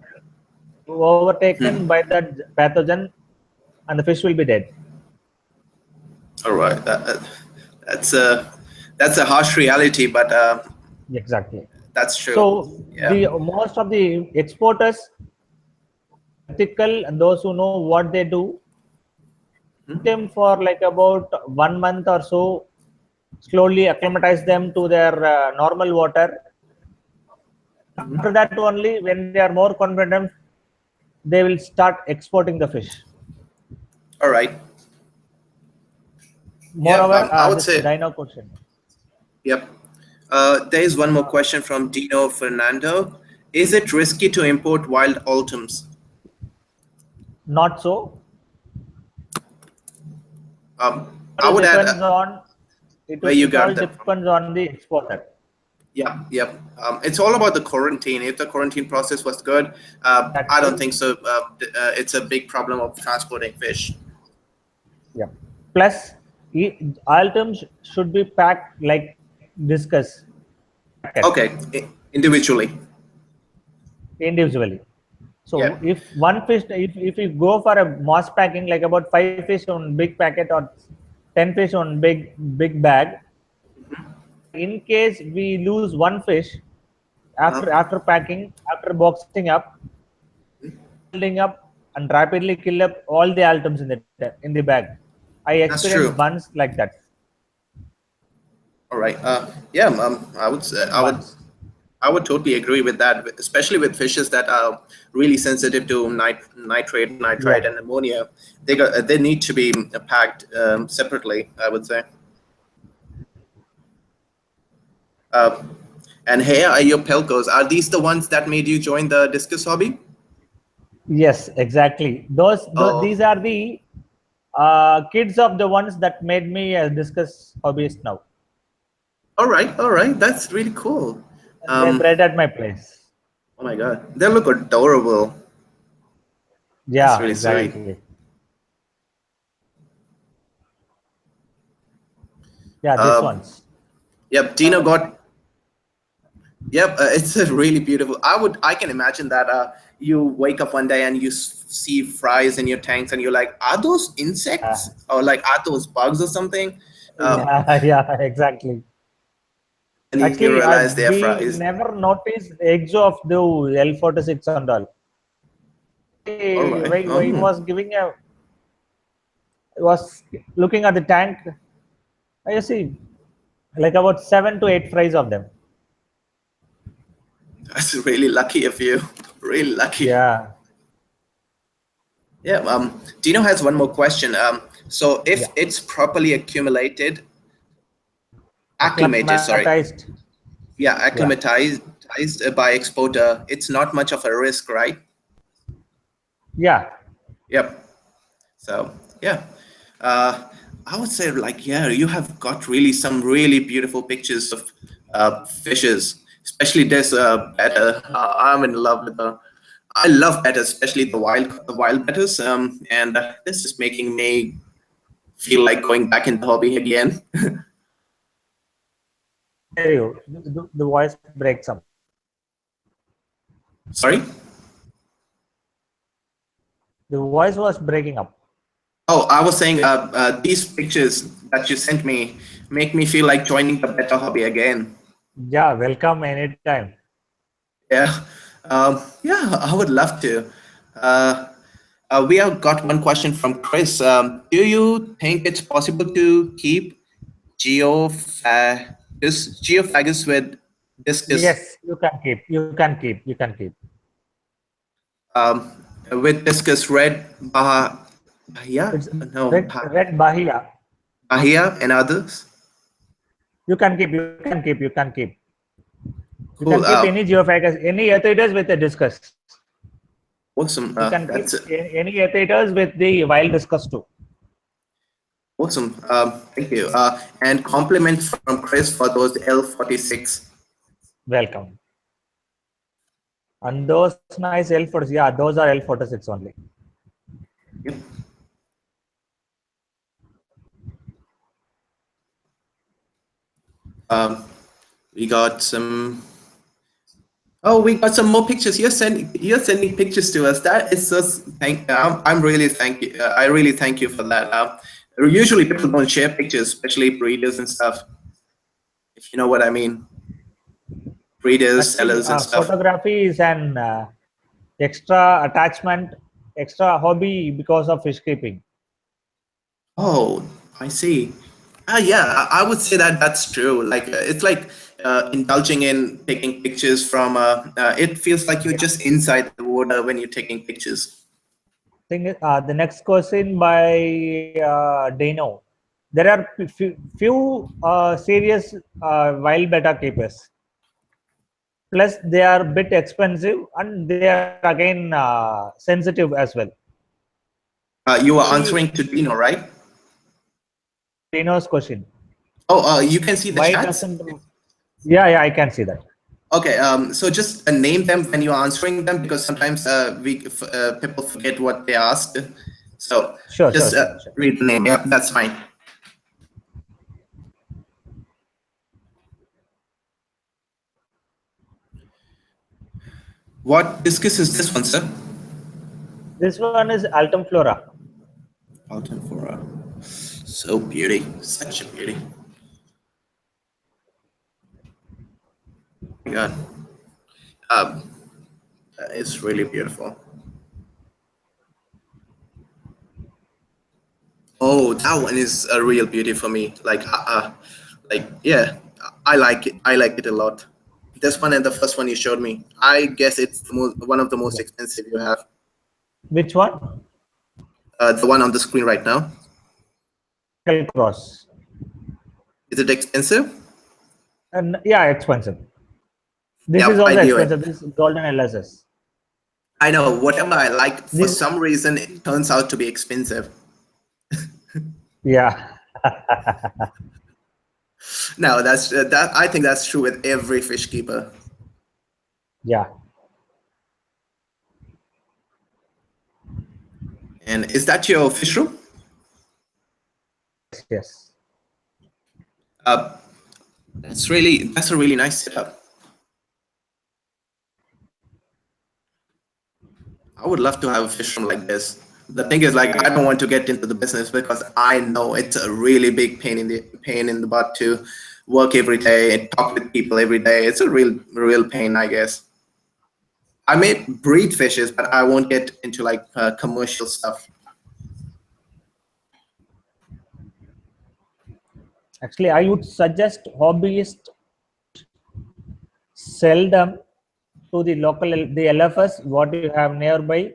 overtaken by that pathogen, and the fish will be dead. All right. That's a harsh reality, but Exactly. that's true. So the most of the exporters, ethical, and those who know what they do, them for like about 1 month or so, slowly acclimatize them to their normal water. After that only, when they are more confident, they will start exporting the fish. All right. Moreover, I would say dino question. Yep. There is one more question from Dino Fernando. Is it risky to import wild altums? Not so. I would add it all depends on the exporter. Yep. It's all about the quarantine. If the quarantine process was good, I don't think so. It's a big problem of transporting fish. Yeah. Plus, altums should be packed like discus. Okay, individually. So if one fish, if you go for a mass packing, like about 5 fish on big packet or 10 fish on big bag, in case we lose one fish after packing, after boxing up, building up, and rapidly kill up all the altums in the bag. I experienced once like that. All right. I would say I would totally agree with that, especially with fishes that are really sensitive to nitrate, and ammonia. They need to be packed separately, I would say. And here are your pelcos. Are these the ones that made you join the discus hobby? Yes, exactly. These are the kids of the ones that made me a discus hobbyist now. All right. That's really cool. They bred at my place. Oh my God, they look adorable. That's Yeah, really sweet. exactly. Yeah, this Uh, one's. yep, Dino got. Yep, it's a really beautiful. I can imagine that. You wake up one day and you see fries in your tanks, and you're like, "Are those insects or like are those bugs or something?" Um, Yeah, yeah, exactly. and you Actually, realize they are we fries. never noticed eggs of the L46 and all. All right. Why was giving a was looking at the tank. I see like about 7 to 8 fries of them. That's really lucky of you. Really lucky. Yeah, Yeah. Dino has one more question. So if yeah. it's properly acclimated, sorry, Acclimatized. yeah, Yeah. acclimatized by exporter, it's not much of a risk, right? Yeah. Yep. So yeah, uh, I would say like yeah, you have got really some really beautiful pictures of fishes, especially this better. I'm in love with the. I love better, especially the wild betters. And this is making me feel like going back in the hobby again. There you. The voice breaks up. Sorry. The voice was breaking up. Oh, I was saying these pictures that you sent me make me feel like joining the better hobby again. Yeah, welcome anytime. Yeah, yeah, I would love to. Uh, we have got one question from Chris. Do you think it's possible to keep geophagus with discus Yes, you can keep. You can keep. You can keep. um, red bahia It's no red bahia. bahia and others? You can keep. You can keep. You can keep. You Cool. can keep any geophagus, any ethiters with a discus. Awesome. You can keep That's any ethiters with the wild discus too. awesome. Thank you. And compliment from Chris for those L46. Welcome. And those nice L46, yeah, those are L46 only. Yep. We got some. Oh, we got some more pictures. You're sending pictures to us. That is so I'm really thank you. I really thank you for that. Usually people don't share pictures, especially breeders and stuff. If you know what I mean, breeders, Actually, sellers, and stuff. photography is an extra attachment, extra hobby because of fish keeping. Oh, I see. Yeah, I would say that that's true. Like it's like indulging in taking pictures from. It feels like you're Yeah. just inside the water when you're taking pictures. The next question by Dano. There are few serious wild betta keepers. Plus, they are a bit expensive and they are again sensitive as well. You are The answering to Dino, right? Dano's question. Oh, you can see the Why chats. doesn't? Yeah, I can see that. Okay, so just name them when you're answering them because sometimes people forget what they asked. So Sure. just read the name. Yeah, that's fine. What discus is this one, sir? This one is Altum Flora. Alton for so beauty, such a beauty. Oh my God, um, it's really beautiful. Oh, that one is a real beauty for me. Like yeah, I like it. I like it a lot. This one and the first one you showed me. I guess it's one of the most Yeah. expensive you have. Which one? The one on the screen right now. Cross. Is it expensive? And yeah, expensive. This is Yep, I also knew it. expensive. This is golden LSS. I know. Whatever I like, for This, some reason, it turns out to be expensive. yeah. No, that's that. I think that's true with every fish keeper. Yeah. And is that your fish room? Yes. Uh, that's a really nice setup. I would love to have a fish room like this. The thing is, like, I don't want to get into the business because I know it's a really big pain in the butt to work every day and talk with people every day. It's a real pain, I guess. I may breed fishes, but I won't get into like commercial stuff. Actually, I would suggest hobbyists sell them to the local, the LFS, what you have nearby,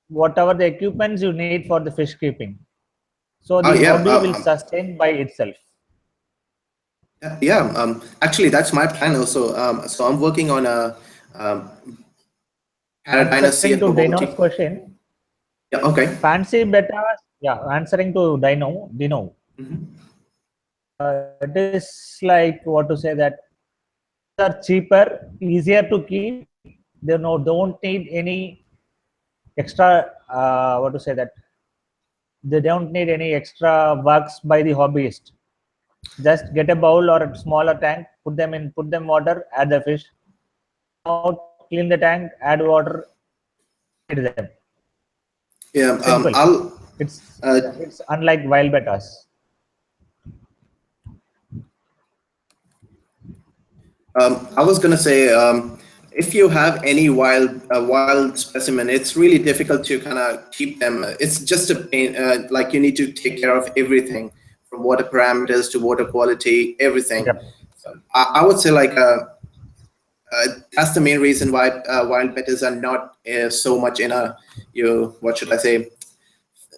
whatever the equipments you need for the fish keeping. So Oh the yeah, hobby will sustain by itself. yeah. Actually, that's my plan also. So I'm working on a Paradina sea Answering to Dino's aquaculture. question, Yeah. Okay. fancy bettas, yeah, answering to Dino, it is like what to say that are cheaper, easier to keep. They don't need any extra, what to say that they don't need any extra works by the hobbyist. Just get a bowl or a smaller tank, put them water, add the fish, out, clean the tank, add water, feed them. Yeah. Simple. I'll. It's unlike wild bettas. I was gonna say, if you have any wild specimen, it's really difficult to kind of keep them. It's just a pain. Like you need to take care of everything, from water parameters to water quality, everything. Yep. So I would say like that's the main reason why wild betters are not so much in a what should I say,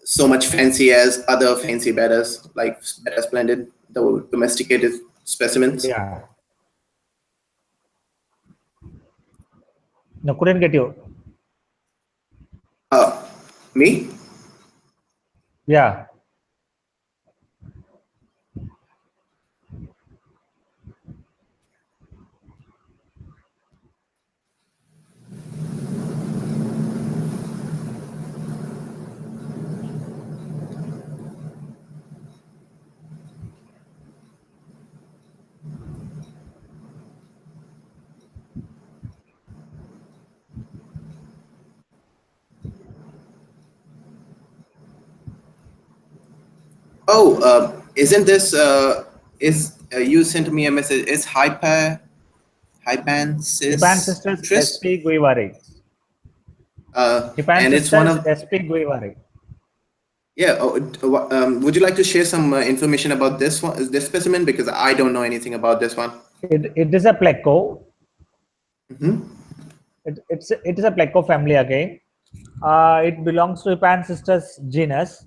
so much fancy as other fancy betters like better splendid, the domesticated specimens. Yeah. No, couldn't get you. Me? Yeah. Oh, isn't this is you sent me a message? Is Hipan sisters hypansistris? SP Guivare. Hipan And it's one sisters of SP Guivare. yeah. Oh, would you like to share some information about this specimen, because I don't know anything about this one. It is a pleco. It is a pleco family again. It belongs to Hipan sisters genus.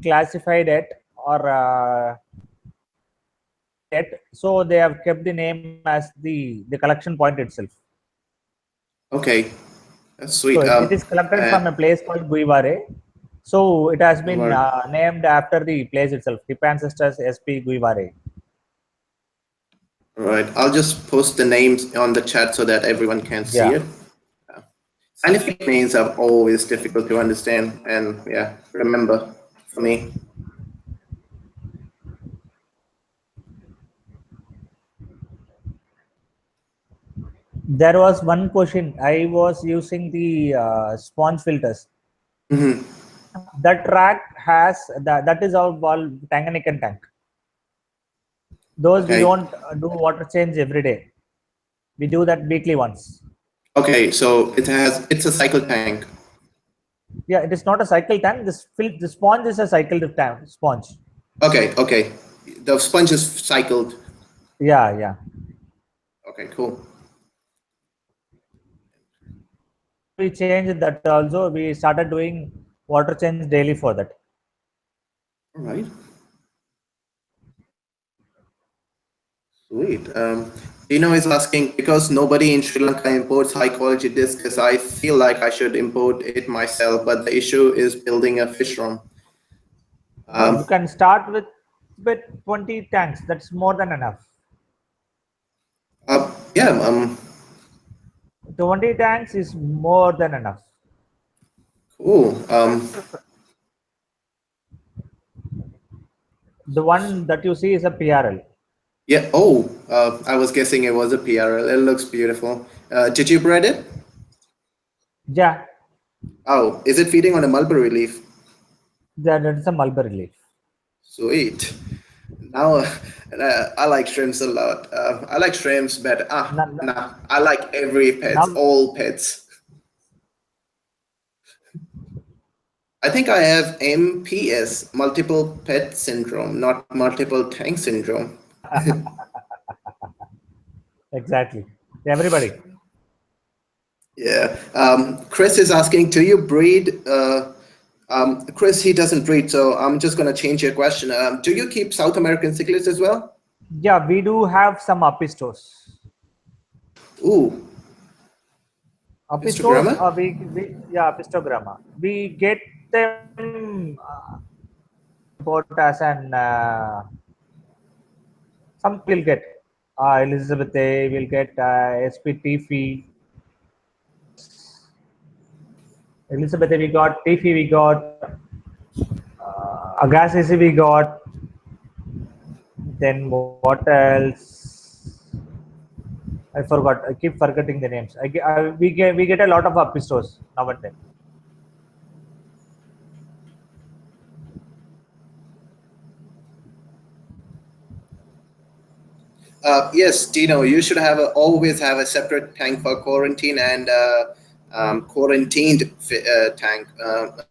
Classified it or so they have kept the name as the collection point itself. Okay, that's sweet. So it is collected from a place called Guivare. So it has been named after the place itself, Hip Ancestors SP Guivare. All right, I'll just post the names on the chat so that everyone can see Yeah. it. Scientific names are always difficult to understand and yeah, remember for me. There was one question. I was using the sponge filters. That track has that is our Tanganyika tank. Those we Okay. don't do water change every day. We do that weekly once. Okay, so it's a cycle tank. Yeah, it is not a cycle tank. The sponge is a cycled tank sponge. Okay. The sponge is cycled. Yeah. Okay, cool. We changed that also. We started doing water change daily for that. All right. Sweet. Dino is asking, because nobody in Sri Lanka imports high quality discus, I feel like I should import it myself, but the issue is building a fish room. You can start with 20 tanks. That's more than enough. Yeah. 20 tanks is more than enough. Cool. The one that you see is a PRL. Yeah. Oh, I was guessing it was a PRL. It looks beautiful. Did you breed it? Yeah, Oh, is it feeding on a mulberry leaf? that's a mulberry leaf. Sweet. Now, I like shrimps a lot. I like shrimps, but Now, nah. I like every pets, now all pets. I think I have MPS, multiple pet syndrome, not multiple tank syndrome. exactly. Everybody. Yeah. Chris is asking, do you breed? Chris, he doesn't breed, so I'm just going to change your question. Do you keep South American cichlids as well? Yeah, we do have some apistos. Ooh, Apistos, histogramma? we yeah, apistogramma. We get them import as an some will get Elizabeth A will get SPT fee. Elizabeth A we got Tiffy we got Agassiz we got. Then what else? I forgot. I keep forgetting the names. We get a lot of apistos now and then. Yes, Dino, you should always have a separate tank for quarantine and tank, a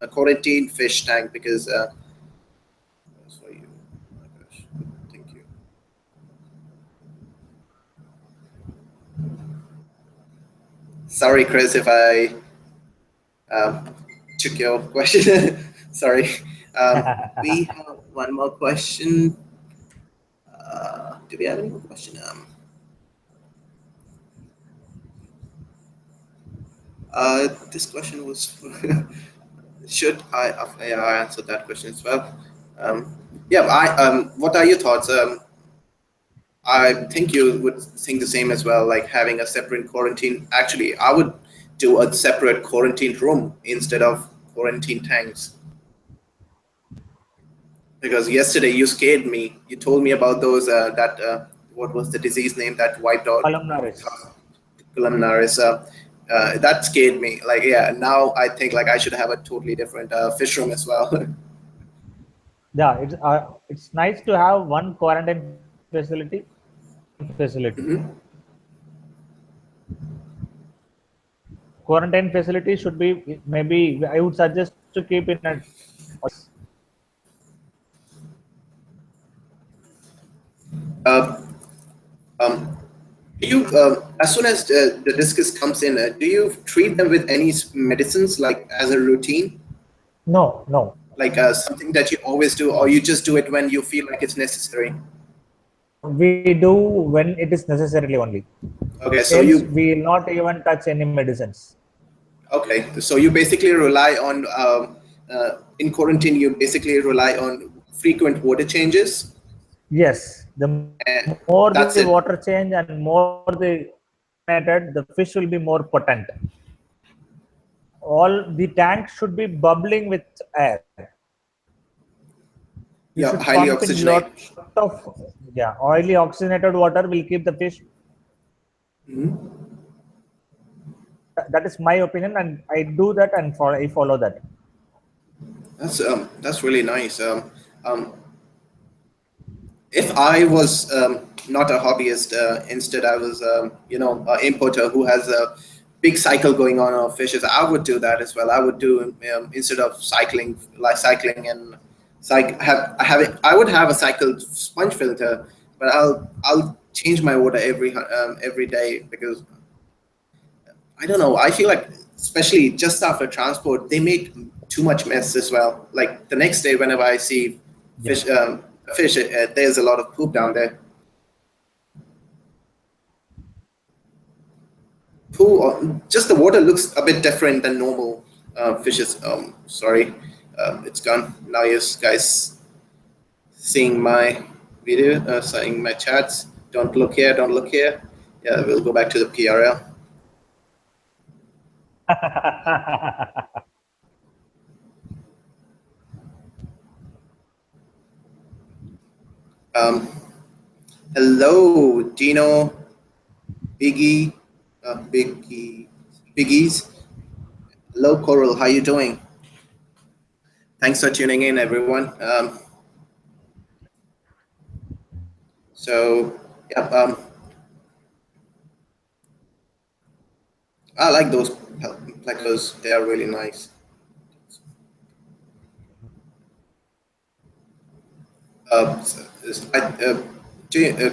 quarantined fish tank because. That's for you. Oh my gosh, thank you. Sorry, Chris, if I took your question. Sorry. We have one more question. Do we have any more question? This question was should I? Yeah, I answered that question as well. Yeah, what are your thoughts? I think you would think the same as well, like having a separate quarantine. Actually, I would do a separate quarantine room instead of quarantine tanks. Because yesterday you scared me. You told me about those what was the disease name that wiped out Columnaris. columnaris. That scared me. Like, yeah, now I think like I should have a totally different fish room as well. Yeah, it's nice to have one quarantine facility, facility. Mhm. Quarantine facility should be maybe I would suggest to keep in a Uh, um, do you, as soon as the discus comes in, do you treat them with any medicines like as a routine, no, no. like something that you always do, or you just do it when you feel like it's necessary? We do when it is necessarily only. Okay, so Else you we will not even touch any medicines. okay, so you basically rely on in quarantine. You basically rely on frequent water changes, Yes, the and more that's the it. water change and more the the fish will be more potent. All the tank should be bubbling with air. You Yeah, should highly pump in oxygenate. lot of oily oxygenated water will keep the fish. Mhm. That is my opinion, and I do that and I follow that. That's really nice. Um, if I was not a hobbyist, instead I was an importer who has a big cycle going on of fishes, I would do that as well. I would do instead of cycling and I would have a cycled sponge filter, but I'll change my water every day because I don't know. I feel like, especially just after transport, they make too much mess as well. Like the next day, whenever I see Yeah. fish, there's a lot of poop down there. Just the water looks a bit different than normal fishes. Sorry, it's gone. Now you guys seeing my video, seeing my chats. Don't look here. Don't look here. Yeah, we'll go back to the PRL. Hello, Dino, Biggie, Biggies. Hello, Coral. How you doing? Thanks for tuning in, everyone. So, yeah, I like those placards. They are really nice.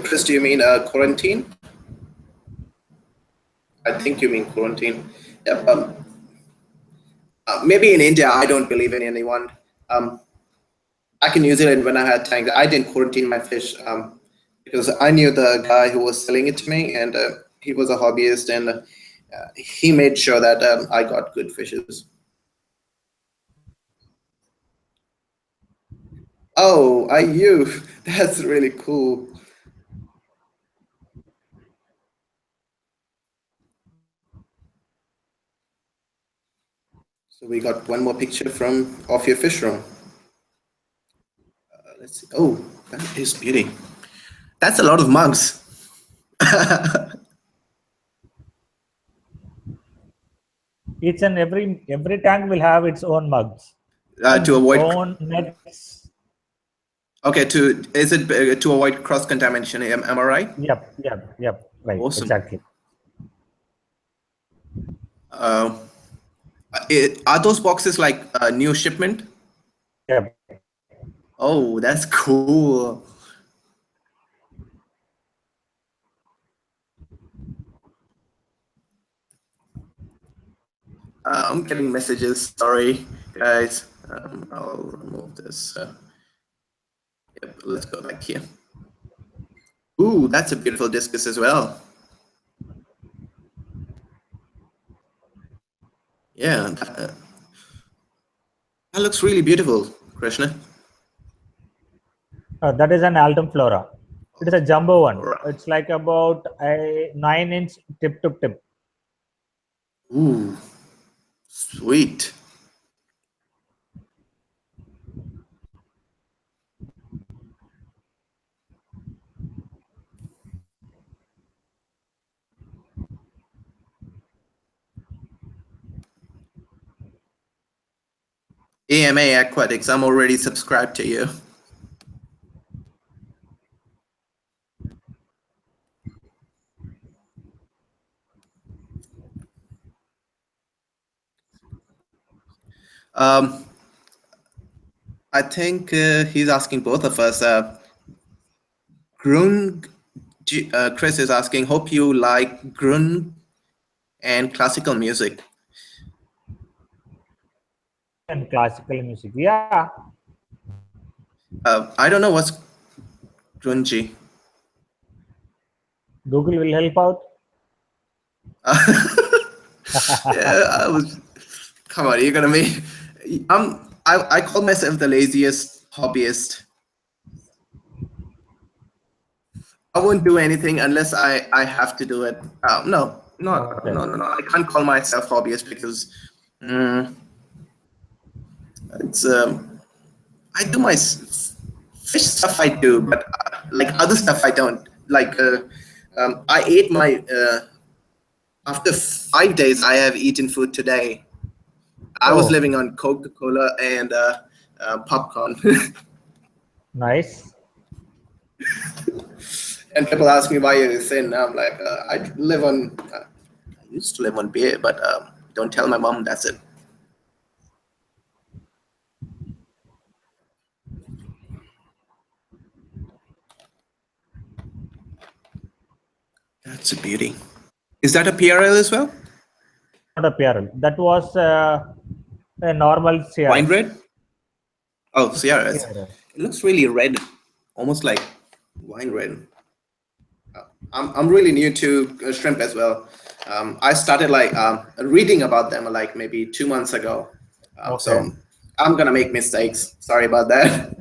Chris, do you mean quarantine? I think you mean quarantine. Yeah, maybe in India, I don't believe in anyone. Back in New Zealand, when I had tanks, I didn't quarantine my fish because I knew the guy who was selling it to me, and he was a hobbyist, and he made sure that I got good fishes. Oh, you. That's really cool. So we got one more picture of your fish room. Let's see. Oh, that is beauty. That's a lot of mugs. Each and every tank will have its own mugs. To avoid own nets. Okay, is it to avoid cross contamination? Am I right? Yep. Right. Awesome. Exactly. Are those boxes like a new shipment? Yep. Oh, that's cool. I'm getting messages. Sorry, guys. I'll remove this. Yep, let's go back here. Ooh, that's a beautiful discus as well. Yeah, that looks really beautiful, Krishna. That is an Altum Flora. It is a jumbo one. It's like about a 9-inch tip to tip. Ooh, sweet. AMA Aquatics, I'm already subscribed to you. I think he's asking both of us. Chris is asking, hope you like grunge and classical music. And classical music. Yeah. I don't know what's grungy. Google will help out. Yeah, come on, you're gonna make. I call myself the laziest hobbyist. I won't do anything unless I have to do it. No. I can't call myself hobbyist because it's I do my fish stuff. I do, but like other stuff I don't. Like I ate my after 5 days. I have eaten food today. I was living on Coca-Cola and popcorn. Nice. And people ask me why you're thin. I'm like, I used to live on beer, but don't tell my mom. That's it. That's a beauty. Is that a PRL as well? Not a PRL. That was a normal CRS. Wine red? Oh, CRS. It looks really red, almost like wine red. I'm really new to shrimp as well. I started like reading about them like maybe 2 months ago. So I'm gonna make mistakes. Sorry about that.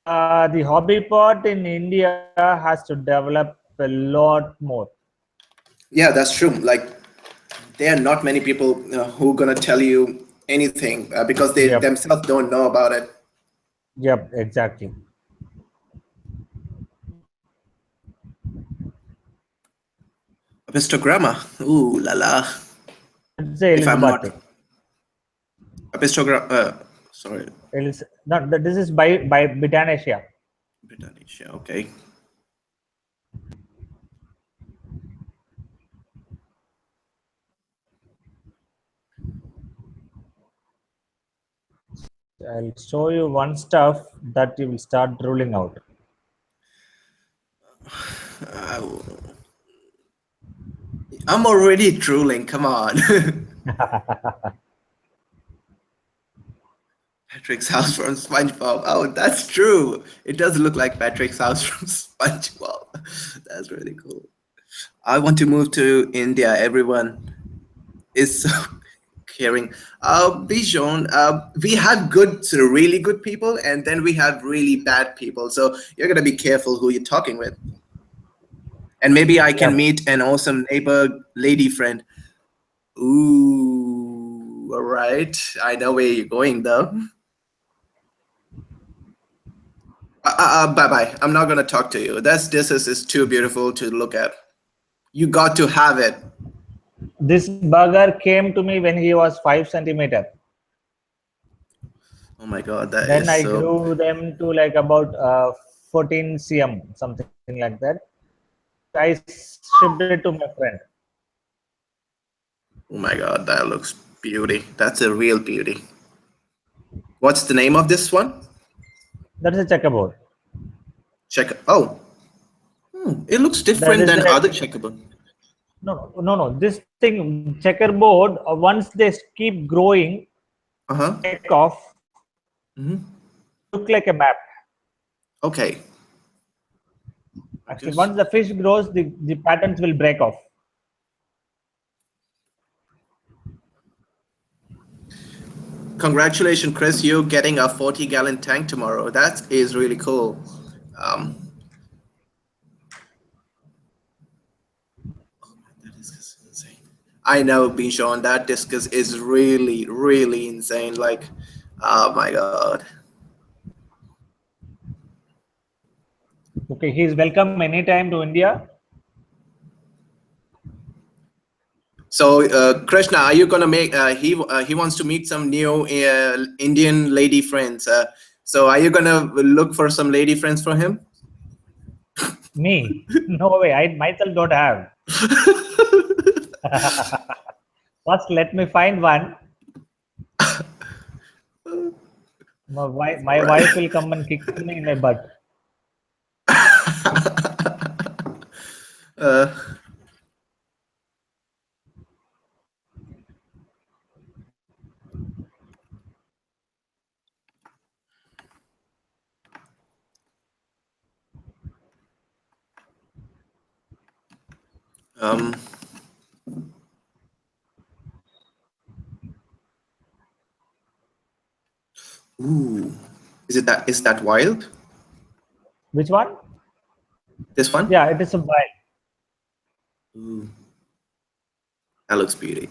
The hobby part in India has to develop a lot more. Yeah, that's true. Like, there are not many people who gonna tell you anything because they Yep. themselves don't know about it. Yep, exactly. Epistogramma. Ooh la la. It's a If I'm not Elizabeth. epistogram. Sorry, No, this is by Britannia. Britannia. Okay. I'll show you one stuff that you will start ruling out. Uh, I'm already drooling. Come on. Patrick's house from SpongeBob. Oh, that's true. It does look like Patrick's house from SpongeBob. That's really cool. I want to move to India. Everyone is so caring. Bijon, we have good, sort of really good people, and then we have really bad people. So you're gonna be careful who you're talking with. And maybe I can Yep. meet an awesome neighbor lady friend. Ooh, all right. I know where you're going though. Bye bye. I'm not gonna talk to you. This is too beautiful to look at. You got to have it. This bugger came to me when he was 5 centimeters. Oh my god, that Then is I so. grew them to like about 14 cm, something like that. I shipped it to my friend. Oh my god, that looks beauty. That's a real beauty. What's the name of this one? That is a checkerboard. Check. Oh, it looks That different is than the other checkerboard. no. This thing checkerboard. Once they keep growing, Uh huh. take off. Mm-hmm. Look like a map. Okay. Actually, once the fish grows, the patterns will break off. Congratulations, Chris. You're getting a 40-gallon tank tomorrow. That is really cool. Um, that is insane. I know, Bichon, that discus is really, really insane. Like, oh my god. Okay, he is welcome anytime to India. So, Krishna, are you gonna make? He wants to meet some new Indian lady friends. So, are you gonna look for some lady friends for him? Me? No way. I myself don't have. First, let me find one. My Right. wife will come and kick me in my butt. uh, um, ooh, is that wild? Which one? This one? Yeah, it is a wild. Ooh, that looks beauty.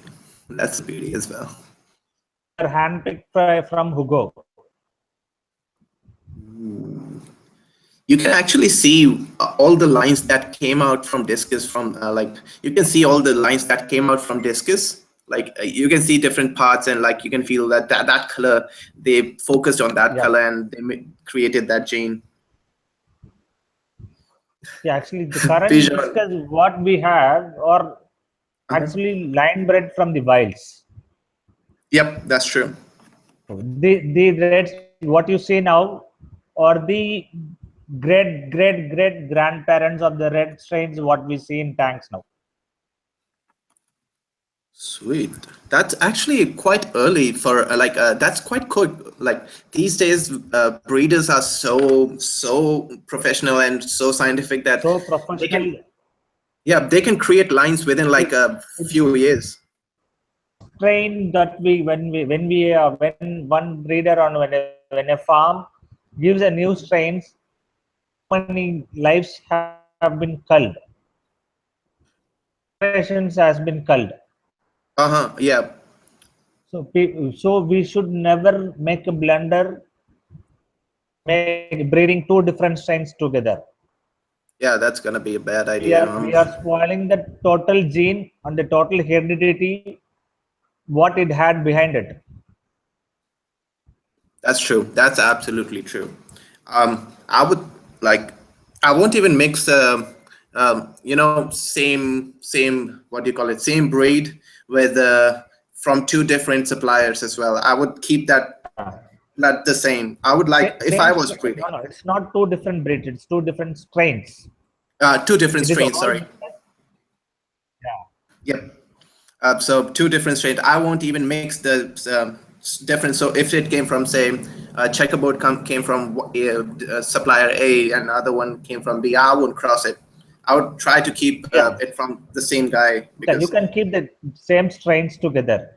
That's beauty as well. They're handpicked from Hugo. Ooh. You can actually see all the lines that came out from Discus from like you can see all the lines that came out from Discus. Like you can see different parts and like you can feel that color. They focused on that Yeah. color and they created that gene. Yeah, actually, the current Vision. Discus what we have are actually line bred from the wilds. Yep, that's true. The reds what you see now are the great grandparents of the red strains what we see in tanks now. Sweet. That's actually quite early for that's quite quick. Like these days, breeders are so professional and so scientific that So they professional. can they can create lines within like a few years. Strain that when one breeder on when a farm gives a new strains, many lives have been culled. generations has been culled. Yeah. So we should never make a blunder, make breeding two different strains together. Yeah, that's gonna be a bad We idea. are spoiling the total gene and the total heredity, what it had behind it. That's true. That's absolutely true. I would like. I won't even mix the, same. What do you call it? Same breed with from two different suppliers as well. I would keep that not the same. I would like if I was breeding. No, it's not two different breeds. It's two different strains. Two different It is strains. all. Sorry. Yeah. Yep. So two different strains. I won't even mix the different. So if it came from, say, checkerboard came from supplier A and other one came from B, I won't cross it. I would try to keep it from the same guy. Because You can keep the same strains together.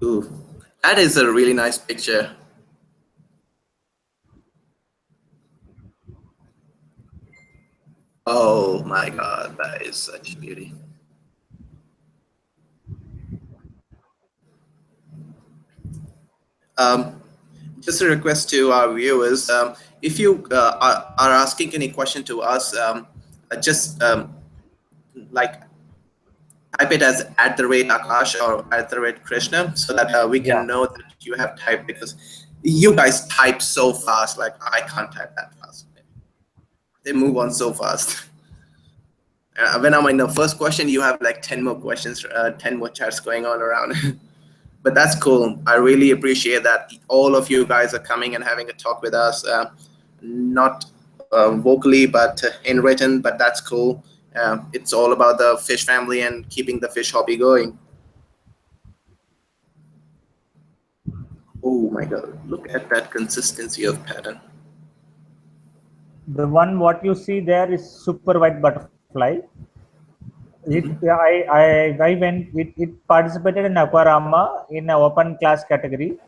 Ooh, that is a really nice picture. Oh my God, that is such beauty. Just a request to our viewers, if you are asking any question to us, just like type it as @Akash or @Krishna so that we can know that you have typed, because you guys type so fast, like I can't type that fast. They move on so fast. When I'm in the first question, you have like 10 more questions, 10 more chats going on around. But that's cool. I really appreciate that all of you guys are coming and having a talk with us, not vocally, but in written, but that's cool. It's all about the fish family and keeping the fish hobby going. Oh my God, look at that consistency of pattern. The one what you see there is super white butterfly. I went, it participated in Aquarama in an open class category.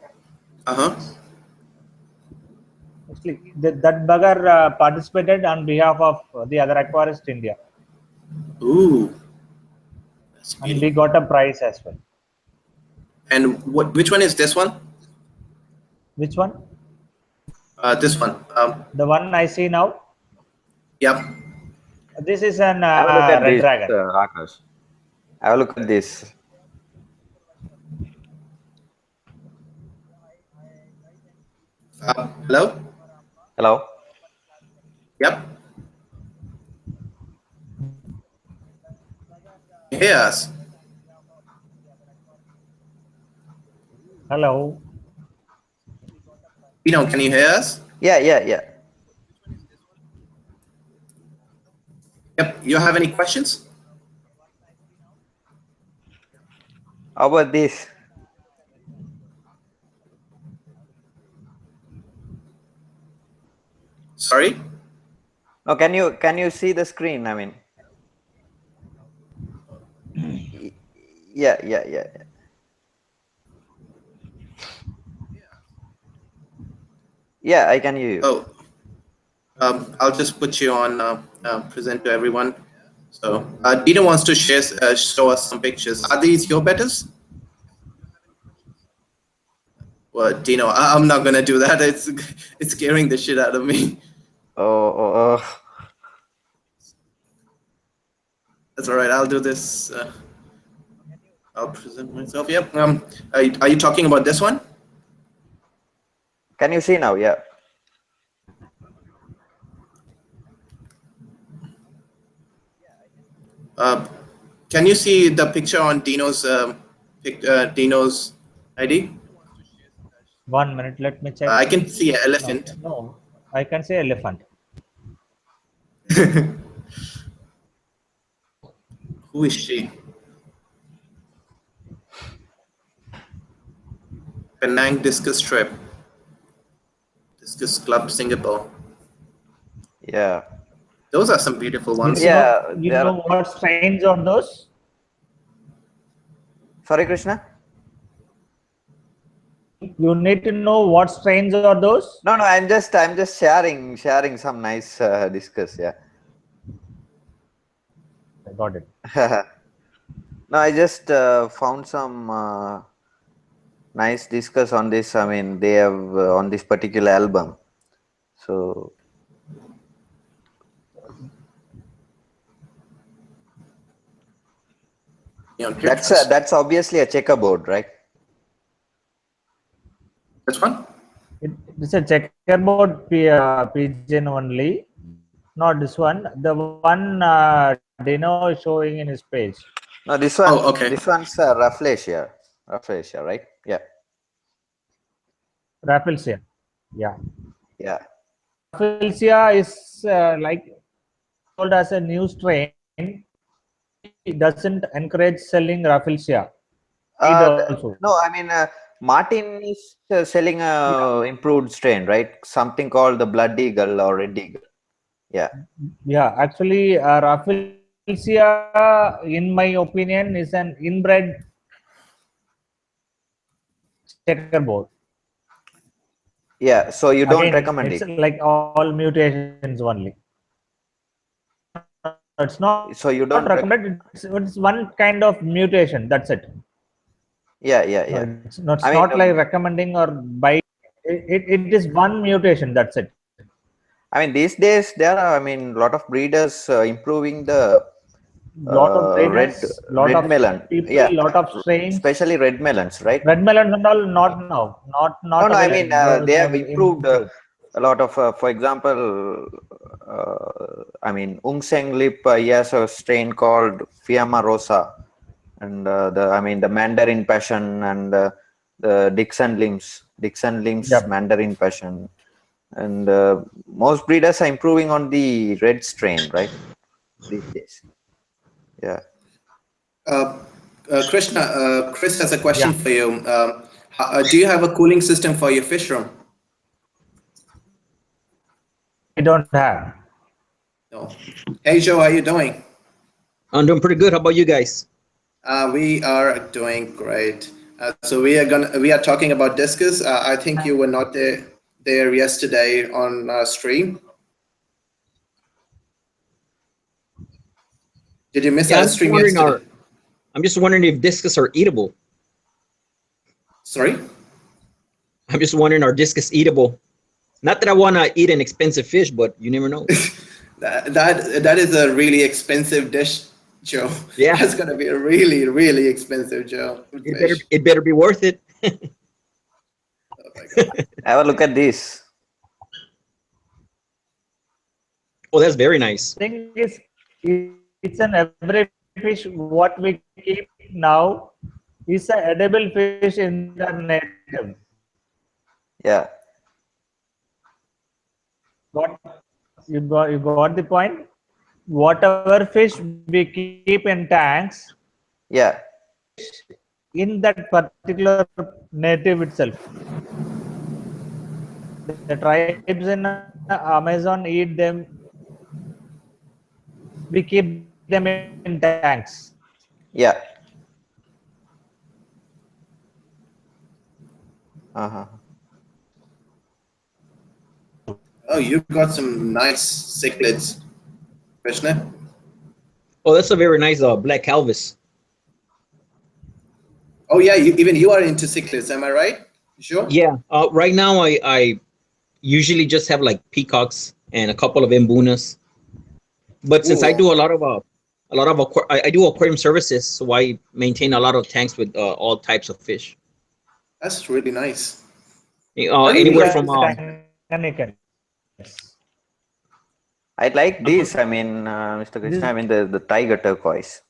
Actually, that bugger participated on behalf of the Other Aquarist India. Ooh. And we got a prize as well. And which one is this one? Which one? This one. The one I see now? Yep. This is an red dragon. Akash. Have a look at this. Hello? Hello? Yep. Yes. Hello. Can you hear us? Yeah. Yep. You have any questions? How about this? Sorry? No, can you see the screen? I mean, yeah. Yeah, I can hear you. Oh, I'll just put you on present to everyone. So Dina wants to show us some pictures. Are these your betters? Well, Dino, I'm not gonna do that. It's scaring the shit out of me. Oh. That's all right. I'll do this. I'll present myself. Yep. Are you talking about this one? Can you see now? Yeah. Can you see the picture on Dino's Dino's ID? 1 minute, let me check. I can see an elephant. No, I can say elephant. Who is she? Penang Discus Trip. Discus Club Singapore. Yeah. Those are some beautiful ones. You know what strains are those? You need to know what strains are those. No, I'm just sharing some nice discuss. Yeah. I got it. No, I just found some nice discuss on this. I mean, they have on this particular album. So that's obviously a checkerboard, right? Which one? It's a checkerboard pigeon only, not this one. The one Dino is showing in his page. No, this one. Oh, okay. This one's Rafflesia, right? Yeah. Rafflesia. Yeah. Yeah. Rafflesia is like sold as a new strain. It doesn't encourage selling Rafflesia. Also. No, I mean Martin is selling a improved strain, right? Something called the Blood Eagle or Red Eagle. Yeah. Yeah, actually, Rafflesia, in my opinion, is an inbred checkerboard. Yeah, so you don't Again, recommend it's it. like all mutations only. It's not. So you don't recommend. It's one kind of mutation. That's it. Yeah. It's not like recommending or buy. It is one mutation. That's it. I mean, these days there are, I mean, a lot of breeders improving the Lot of breeders, lot of melon. people, Yeah, lot of strains. especially red melons, right? Red melons and all, not now. Not. No, I mean, they have improved improved. a lot of, for example, I mean, Ungseng Lip, he has a strain called Fiamma Rosa, and the Mandarin Passion and the Dixon Limbs Yep. Mandarin Passion, and most breeders are improving on the red strain, right? These days. Yeah. Krishna, Chris has a question for you. Do you have a cooling system for your fish room? I don't have. No. Hey Joe, how you doing? I'm doing pretty good. How about you guys? We are doing great. So we are talking about Discus. I think you were not there yesterday on stream. Did you miss our stream yesterday? I'm just wondering if discus are eatable. Sorry? I'm just wondering, are discus eatable? Not that I want to eat an expensive fish, but you never know. that is a really expensive dish, Joe. Yeah. That's going to be a really, really expensive, Joe. It better be worth it. Oh my God. Have a look at this. Oh, that's very nice. Thing is, it's an every fish what we keep now is an edible fish in the native. Yeah. What you got the point? Whatever fish we keep in tanks, Yeah. in that particular native itself. The tribes in Amazon eat them. We keep them in tanks. Yeah. Uh-huh. Oh, you got some nice cichlids, Krishna. Oh, that's a very nice black Calvis. Oh yeah, even you are into cichlids, am I right? Sure. Yeah. Right now, I usually just have like peacocks and a couple of embunas. But since I do a lot of I do aquarium services, so I maintain a lot of tanks with all types of fish. That's really nice. Anywhere from I like this. I mean, Mr. Krishna, I mean the tiger turquoise.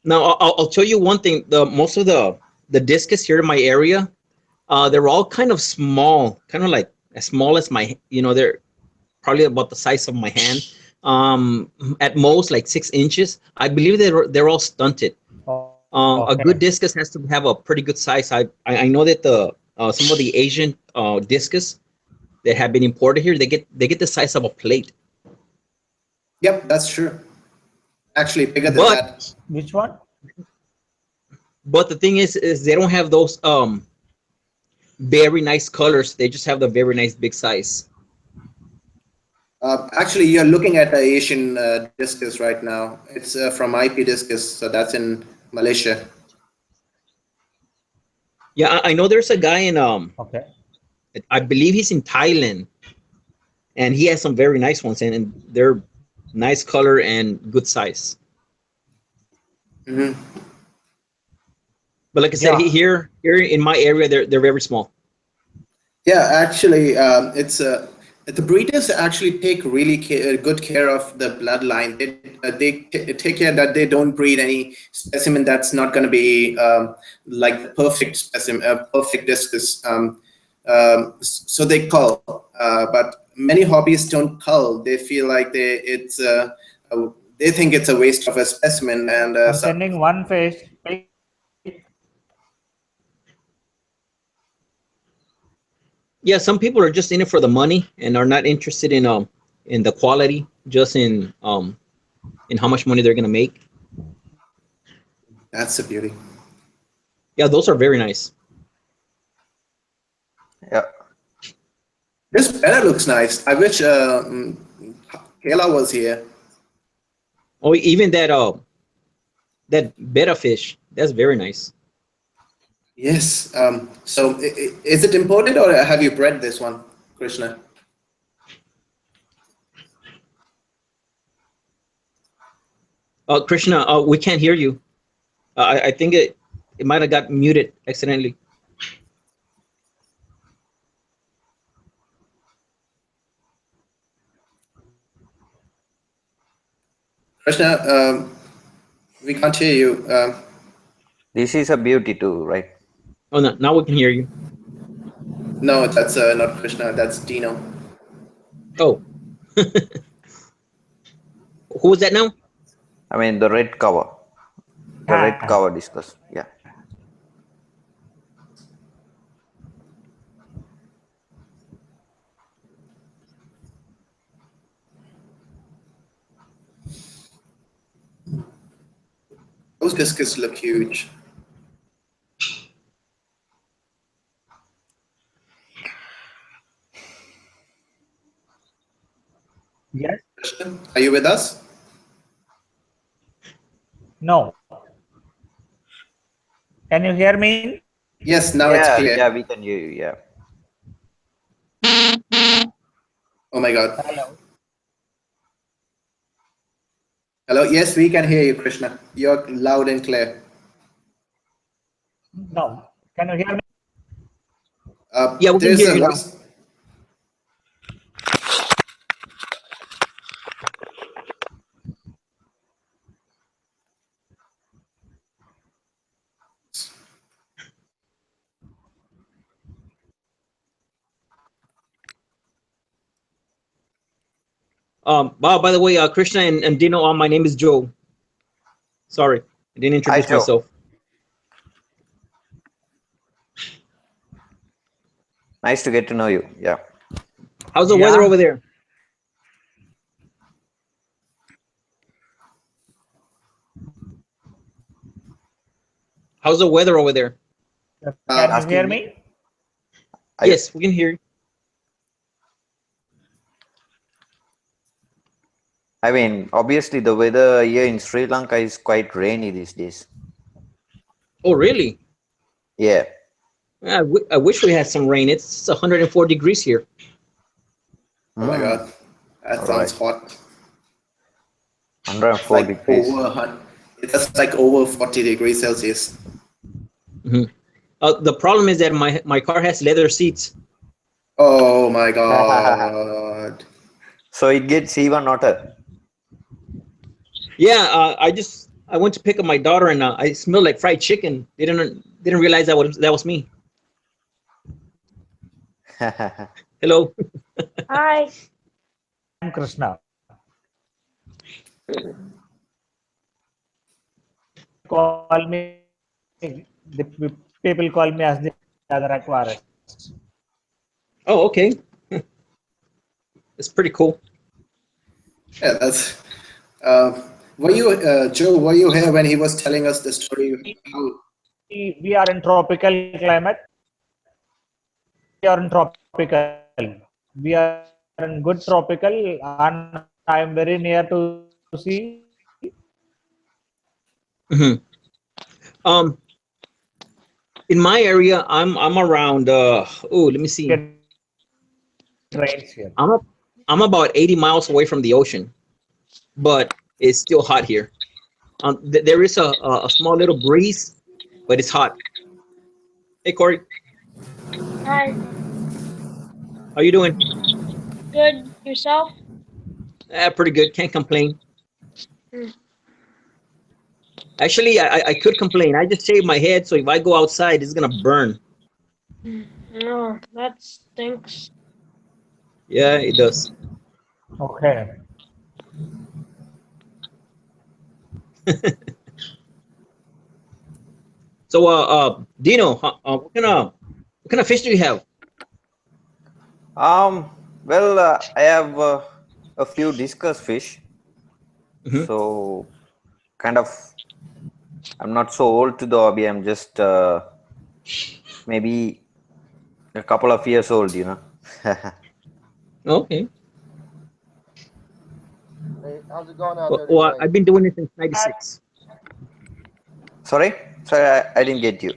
Now, I'll tell you one thing. Most of the discus here in my area, they're all kind of small, kind of like as small as my, they're probably about the size of my hand. At most like 6 inches. I believe they're all stunted. Okay. A good discus has to have a pretty good size. I know that some of the Asian discus that have been imported here, they get the size of a plate. Yep, that's true. Actually, bigger than that. Which one? But the thing is they don't have those very nice colors. They just have the very nice big size. Actually, you're looking at the Asian discus right now. It's from IP Discus, so that's in Malaysia. Yeah, I know there's a guy in Okay. I believe he's in Thailand, and he has some very nice ones, and they're nice color and good size. Hmm. But like I said, Yeah. here in my area, they're very small. Yeah, actually, the breeders actually take really good care of the bloodline. They take care that they don't breed any specimen that's not going to be like the perfect specimen, perfect discus. So they cull, but many hobbyists don't cull. They feel like they think it's a waste of a specimen, and I'm sending one fish. Yeah, some people are just in it for the money and are not interested in the quality, just in how much money they're gonna make. that's a beauty. Yeah, those are very nice. Yeah. This better looks nice. I wish Kayla was here. Oh, even that betta fish, that's very nice. Yes. So is it imported or have you bred this one, Krishna? Krishna, we can't hear you. I think it might have got muted accidentally. Krishna, we can't hear you. This is a beauty too, right? Oh no, now we can hear you. No, that's not Krishna. That's Dino. Oh, who was that now? I mean the red cover. The red cover discus. Yeah. Those discus look huge. Yes. Krishna, are you with us? No. Can you hear me? Yes, now it's Yeah, clear. yeah, we can hear you. Yeah. Oh my God. Hello. Hello. Yes, we can hear you, Krishna. You're loud and clear. No. Can you hear me? Yeah, we can There's hear a you now. voice. By the way, Krishna and Dino, my name is Joe. Sorry, I didn't Hi, introduce Joe. myself. Nice to get to know you. Yeah. How's the Yeah. weather over there? How's the weather over there? Can you asking hear me? me? Yes, we can hear you. I mean, obviously the weather here in Sri Lanka is quite rainy these days. Oh, really? Yeah. I wish we had some rain. It's 104 degrees here. Oh my God. That All sounds right. hot. 104 Like degrees. it's like over 40 degrees Celsius. The problem is that my car has leather seats. Oh my God. So it gets even hotter. Yeah, I went to pick up my daughter and I smelled like fried chicken. Didn't realize that was me. Hello. Hi. I'm Krishna. Call me. The people call me as the Other Aquarist. Oh, okay. It's pretty cool. Yeah, that's. Were you, Joe? Were you here when he was telling us the story? we are in tropical climate. We are in tropical. We are in good tropical, and I am very near to sea. Mhm. Um, in my area, I'm around. Let me see. Get rains here. I'm about 80 miles away from the ocean, but it's still hot here. There is a small little breeze, but it's hot. Hey Corey, Hi. how you doing? Good. Yourself? Pretty good. Can't complain. Hmm. Actually, I could complain. I just shaved my head, so if I go outside, it's gonna burn. No, that stinks. Yeah, it does. Okay. So, Dino, what kind of fish do you have? Well, I have a few discus fish. Mhm. So, kind of, I'm not so old to the hobby. I'm just maybe a couple of years old, you know. Okay. Hey, how's it going out Well, there well, today? I've been doing it since '96. Sorry, I didn't get you.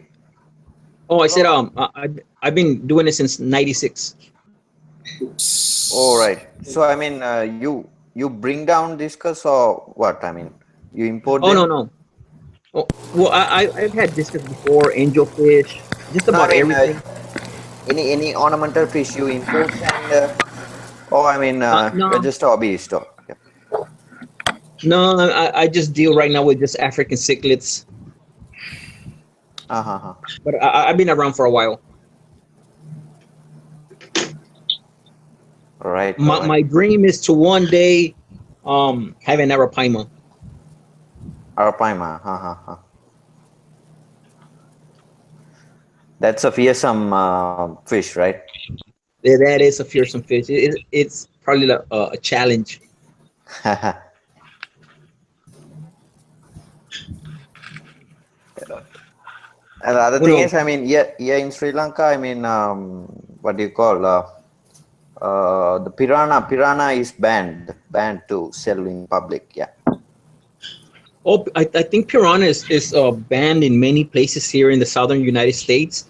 Oh, I said I've been doing it since '96. All right. So, I mean, you bring down discus or what? I mean, you import Oh no them? no. Oh, well, I've had discus before, angelfish, just No, I about mean, everything. any ornamental fish you import and oh, I mean, you're No, just a hobbyist. Oh, yeah. no, I just deal right now with just African cichlids, Uh-huh. but I've been around for a while. All right, all My right. my dream is to one day have an arapaima. Arapaima. Uh-huh. That's a fearsome fish, right? That is a fearsome fish. It's probably a challenge. And the other You thing know, is, I mean, yeah, in Sri Lanka, I mean, what do you call the piranha? Piranha is banned to sell in public. Yeah. oh, I think piranha is banned in many places here in the southern United States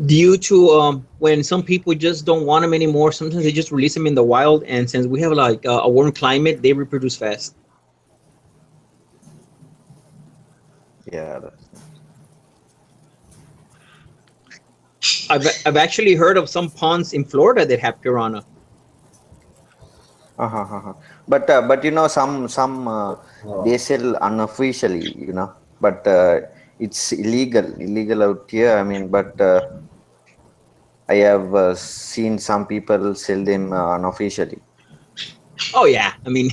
due to when some people just don't want them anymore. Sometimes they just release them in the wild, and since we have like a warm climate, they reproduce fast. Yeah. I've actually heard of some ponds in Florida that have piranha. But you know, some they sell unofficially, you know, but it's illegal out here. I mean, but I have seen some people sell them unofficially. Oh yeah, I mean,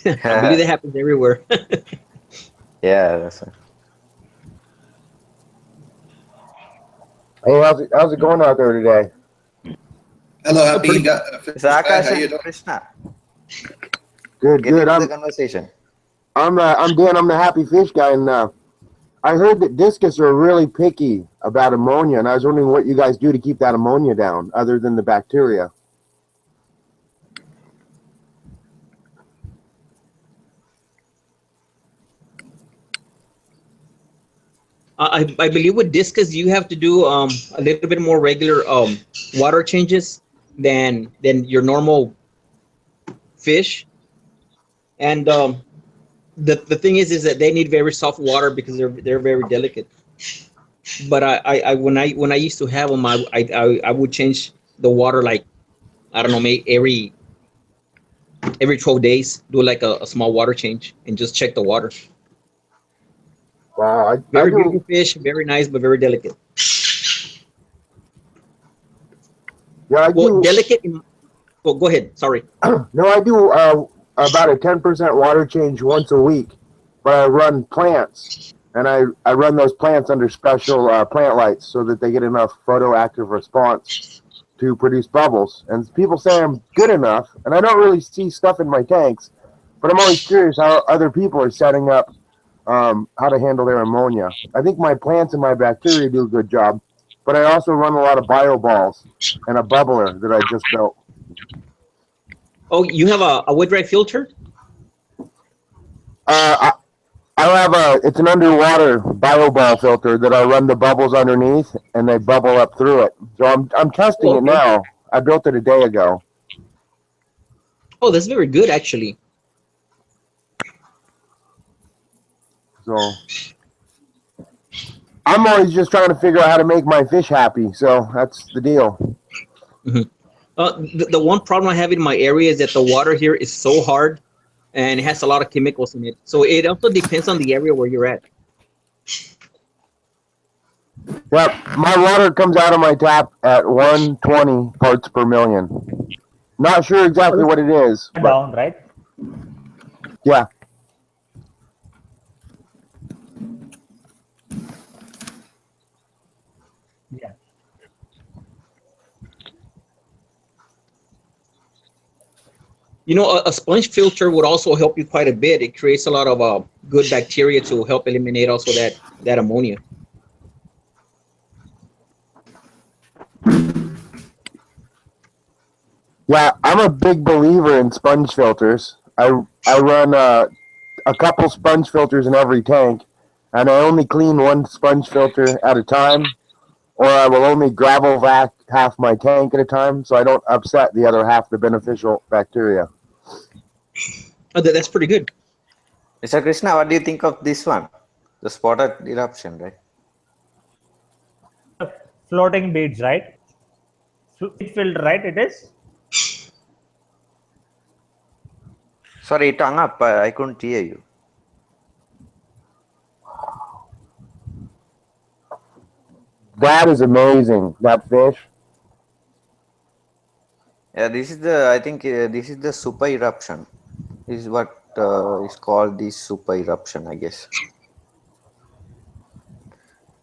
I believe that happens everywhere. Yeah, that's Hey, how's it going out there today? Hello, Oh, happy pretty good. it's guy. Akash How you and doing? Krishna. Good, Get good. into the conversation. I'm Dan. I'm the happy fish guy, and I heard that discus are really picky about ammonia, and I was wondering what you guys do to keep that ammonia down, other than the bacteria. I believe with discus you have to do a little bit more regular water changes than your normal fish, and the thing is that they need very soft water because they're very delicate. But when I used to have them, I would change the water like I don't know, maybe every 12 days, do like a small water change and just check the water. Wow, I Very do. beautiful fish, very nice, but very delicate. Yeah, I Well, do. delicate. Well, go ahead. Sorry. No, I do about a 10% water change once a week, but I run plants, and I run those plants under special plant lights so that they get enough photoactive response to produce bubbles. And people say I'm good enough, and I don't really see stuff in my tanks, but I'm always curious how other people are setting up how to handle their ammonia. I think my plants and my bacteria do a good job, but I also run a lot of bio balls and a bubbler that I just built. Oh, you have a wet dry filter? I have it's an underwater bio ball filter that I run the bubbles underneath and they bubble up through it. So I'm testing Oh, it okay. now. I built it a day ago. Oh, that's very good, actually. So I'm always just trying to figure out how to make my fish happy. So that's the deal. The one problem I have in my area is that the water here is so hard and it has a lot of chemicals in it. So it also depends on the area where you're at. Yep, my water comes out of my tap at 120 parts per million. Not sure exactly what it is, but Down, right? yeah. Yeah. You know, a sponge filter would also help you quite a bit. It creates a lot of good bacteria to help eliminate also that ammonia. Yeah, I'm a big believer in sponge filters. I run a couple sponge filters in every tank, and I only clean one sponge filter at a time, or I will only gravel vac half my tank at a time, so I don't upset the other half the beneficial bacteria. Oh, that's pretty good. Mr. Krishna, what do you think of this one? The spotted eruption, right? Floating beads, right? Bead filter, right? It is. Sorry, it hung up. I couldn't hear you. That is amazing. That fish. Yeah, this is the. I think this is the super eruption. This is what is called the super eruption, I guess.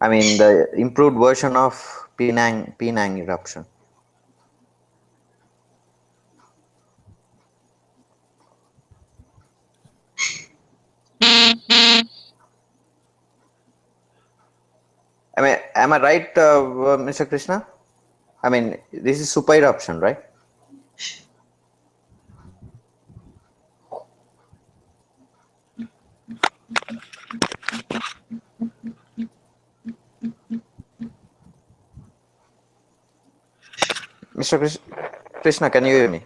I mean the improved version of Penang eruption. I mean, am I right, Mr. Krishna? I mean, this is super eruption, right? Mr. Krishna, can you hear me?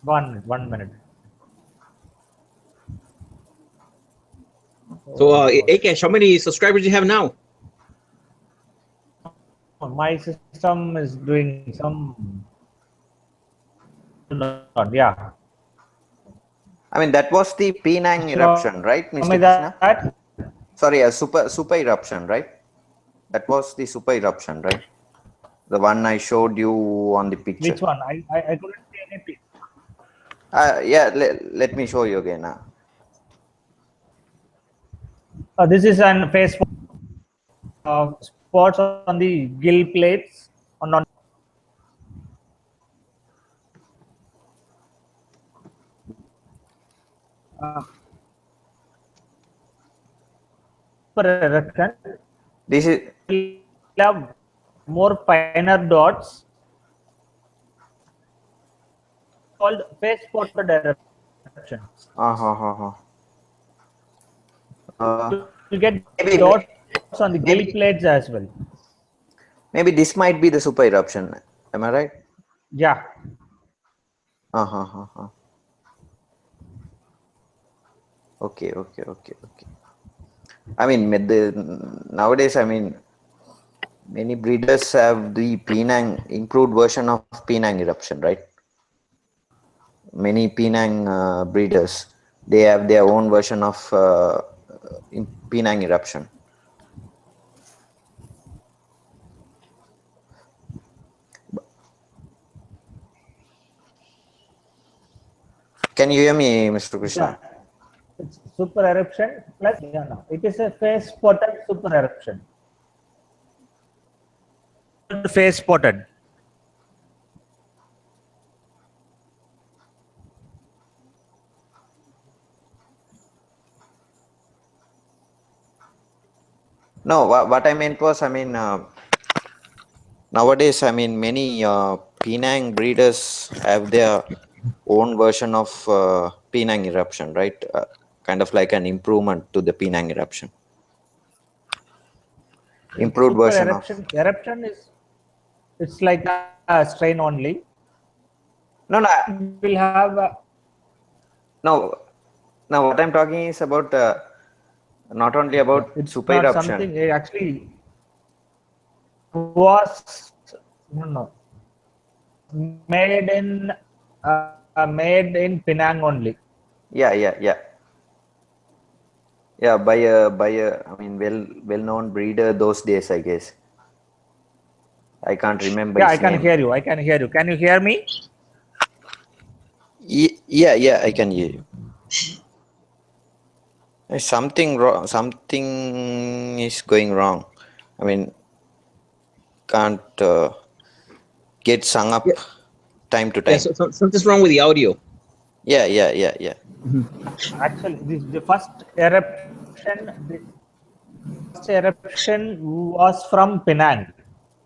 One minute. So, Akash, how many subscribers do you have now? My system is doing some. Yeah. I mean, that was the Penang eruption, right, Show Mr. me Krishna? that. Sorry, a super eruption, right? That was the super eruption, right? The one I showed you on the picture. Which one? I couldn't see anything. Yeah, let me show you again. This is an face spots on the gill plates on per eruption. This is We'll have more finer dots called face spotted eruptions. You get maybe dots on the gill maybe plates as well. maybe this might be the super eruption. Am I right? Yeah. Okay. I mean, nowadays, I mean, many breeders have the Penang improved version of Penang eruption, right? Many Penang breeders, they have their own version of Penang eruption. Can you hear me, Mr. Krishna? Yeah, it's super eruption plus no. It is a phase spotted super eruption. Phase spotted. No, what I meant was, I mean, nowadays, I mean, many Penang breeders have their own version of Penang eruption, right? Kind of like an improvement to the Penang eruption. Improved Super version of. eruption is it's like a strain only. No, no, We'll have no. Now, what I'm talking is about not only about it's super not eruption. something actually was no made in Penang only. Yeah. By a I mean well known breeder those days, I guess. I can't remember Yeah, his I can name. hear you. I can hear you. Can you hear me? Yeah, I can hear you. Something wrong. Something is going wrong. I mean, can't get sung up time to time. Yeah, so something's wrong with the audio. Yeah. Actually, the first eruption was from Penang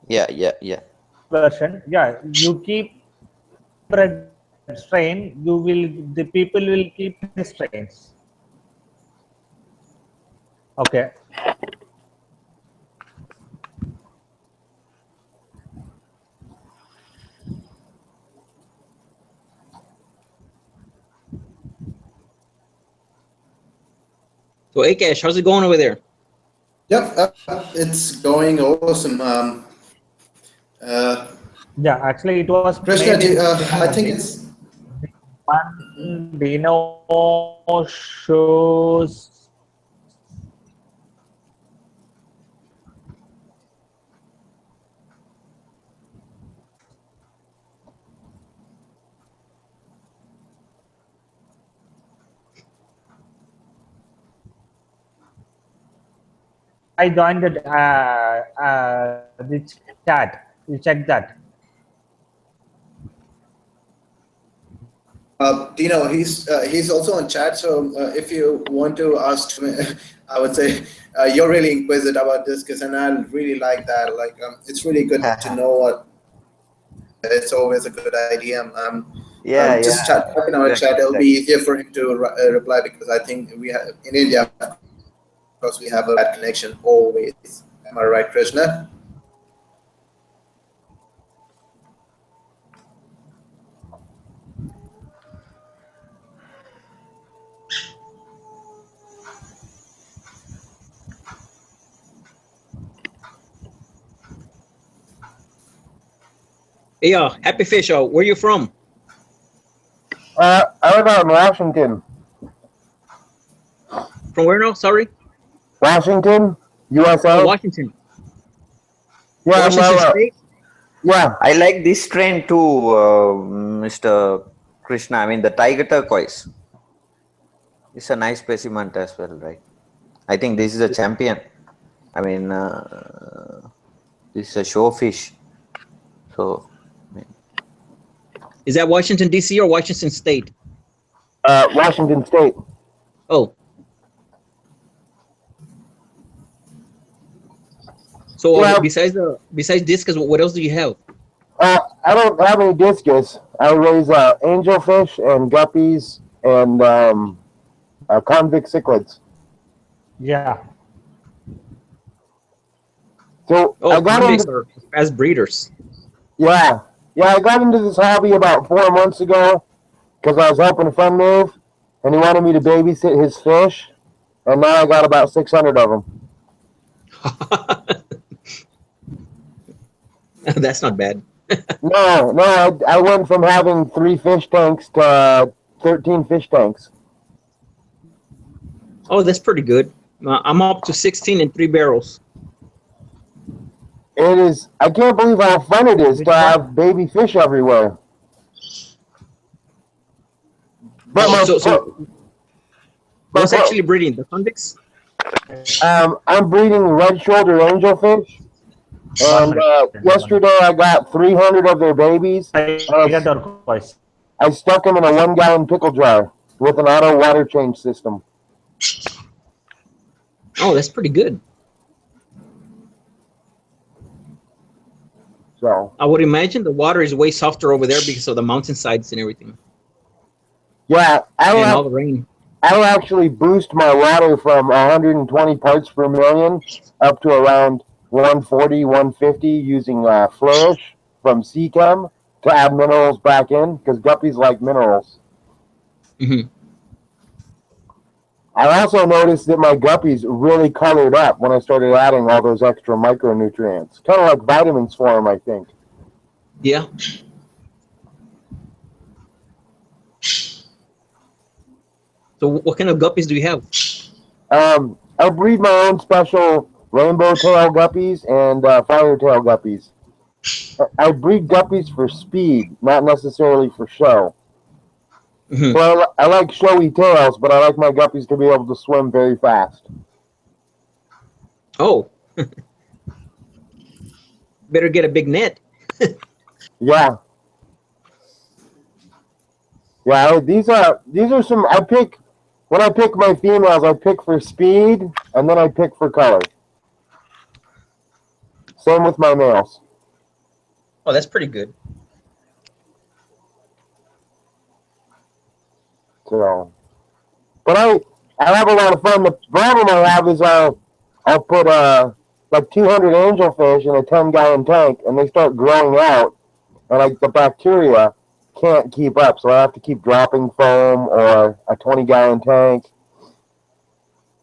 Yeah. version. Yeah, you keep spread strain, the people will keep the strains. Okay. So Akash, how's it going over there? Yep, it's going awesome. Yeah, actually it was Krishna, made in I Penang think only. it's One Dino shows I joined the chat. You check that. Dino. He's also on chat. So if you want to ask him, I would say you're really inquisitive about Discus, and I really like that. Like, it's really good to know what. It's always a good idea. Just chat in our chat. It'll be easier for him to reply because I think we have in India, of course, we have a bad connection always. Am I right, Krishna? Hey, Happy Fish, where you from? I live out in Washington. From where now? Sorry? Washington, USA. Oh, Washington. Yeah, Washington State? Yeah. I like this strain too, Mr. Krishna. I mean, the tiger turquoise. It's a nice specimen as well, right? I think this is a champion. I mean, this is a showfish. So, Is that Washington, D.C. or Washington State? Washington State. Oh. So Yeah. besides Discus, what else do you have? I don't have any discus. I raise angelfish and guppies and convict cichlids. Yeah. So Oh, I got convicts into, are as breeders. yeah, I got into this hobby about 4 months ago because I was helping a friend move, and he wanted me to babysit his fish, and now I got about 600 of them. That's not bad. No, I went from having 3 fish tanks to 13 fish tanks. Oh, that's pretty good. I'm up to 16 in 3 barrels. It is. I can't believe how fun it is to have baby fish everywhere. But What's actually breeding? The convicts? I'm breeding red-shouldered angelfish, and yesterday I got 300 of their babies. I stuck them in a 1-gallon pickle jar with an auto water change system. Oh, that's pretty good. So I would imagine the water is way softer over there because of the mountainsides and everything. yeah, And all the rain. I'll actually boost my water from 120 parts per million up to around 140, 150 using Flourish from Seachem to add minerals back in, because guppies like minerals. Mm-hmm. I also noticed that my guppies really colored up when I started adding all those extra micronutrients. Kind of like vitamins for them, I think. Yeah. So what kind of guppies do you have? I breed my own special rainbow tail guppies and fire tail guppies. I breed guppies for speed, not necessarily for show. Mm-hmm. So I like showy tails, but I like my guppies to be able to swim very fast. Oh. Better get a big net. Yeah. Yeah, these are some when I pick my females, I pick for speed and then I pick for color. Same with my males. Oh, that's pretty good. So, but I have a lot of fun. The problem I have is I'll put like 200 angelfish in a 10-gallon tank, and they start growing out, and like the bacteria can't keep up, so I have to keep dropping foam or a 20-gallon tank.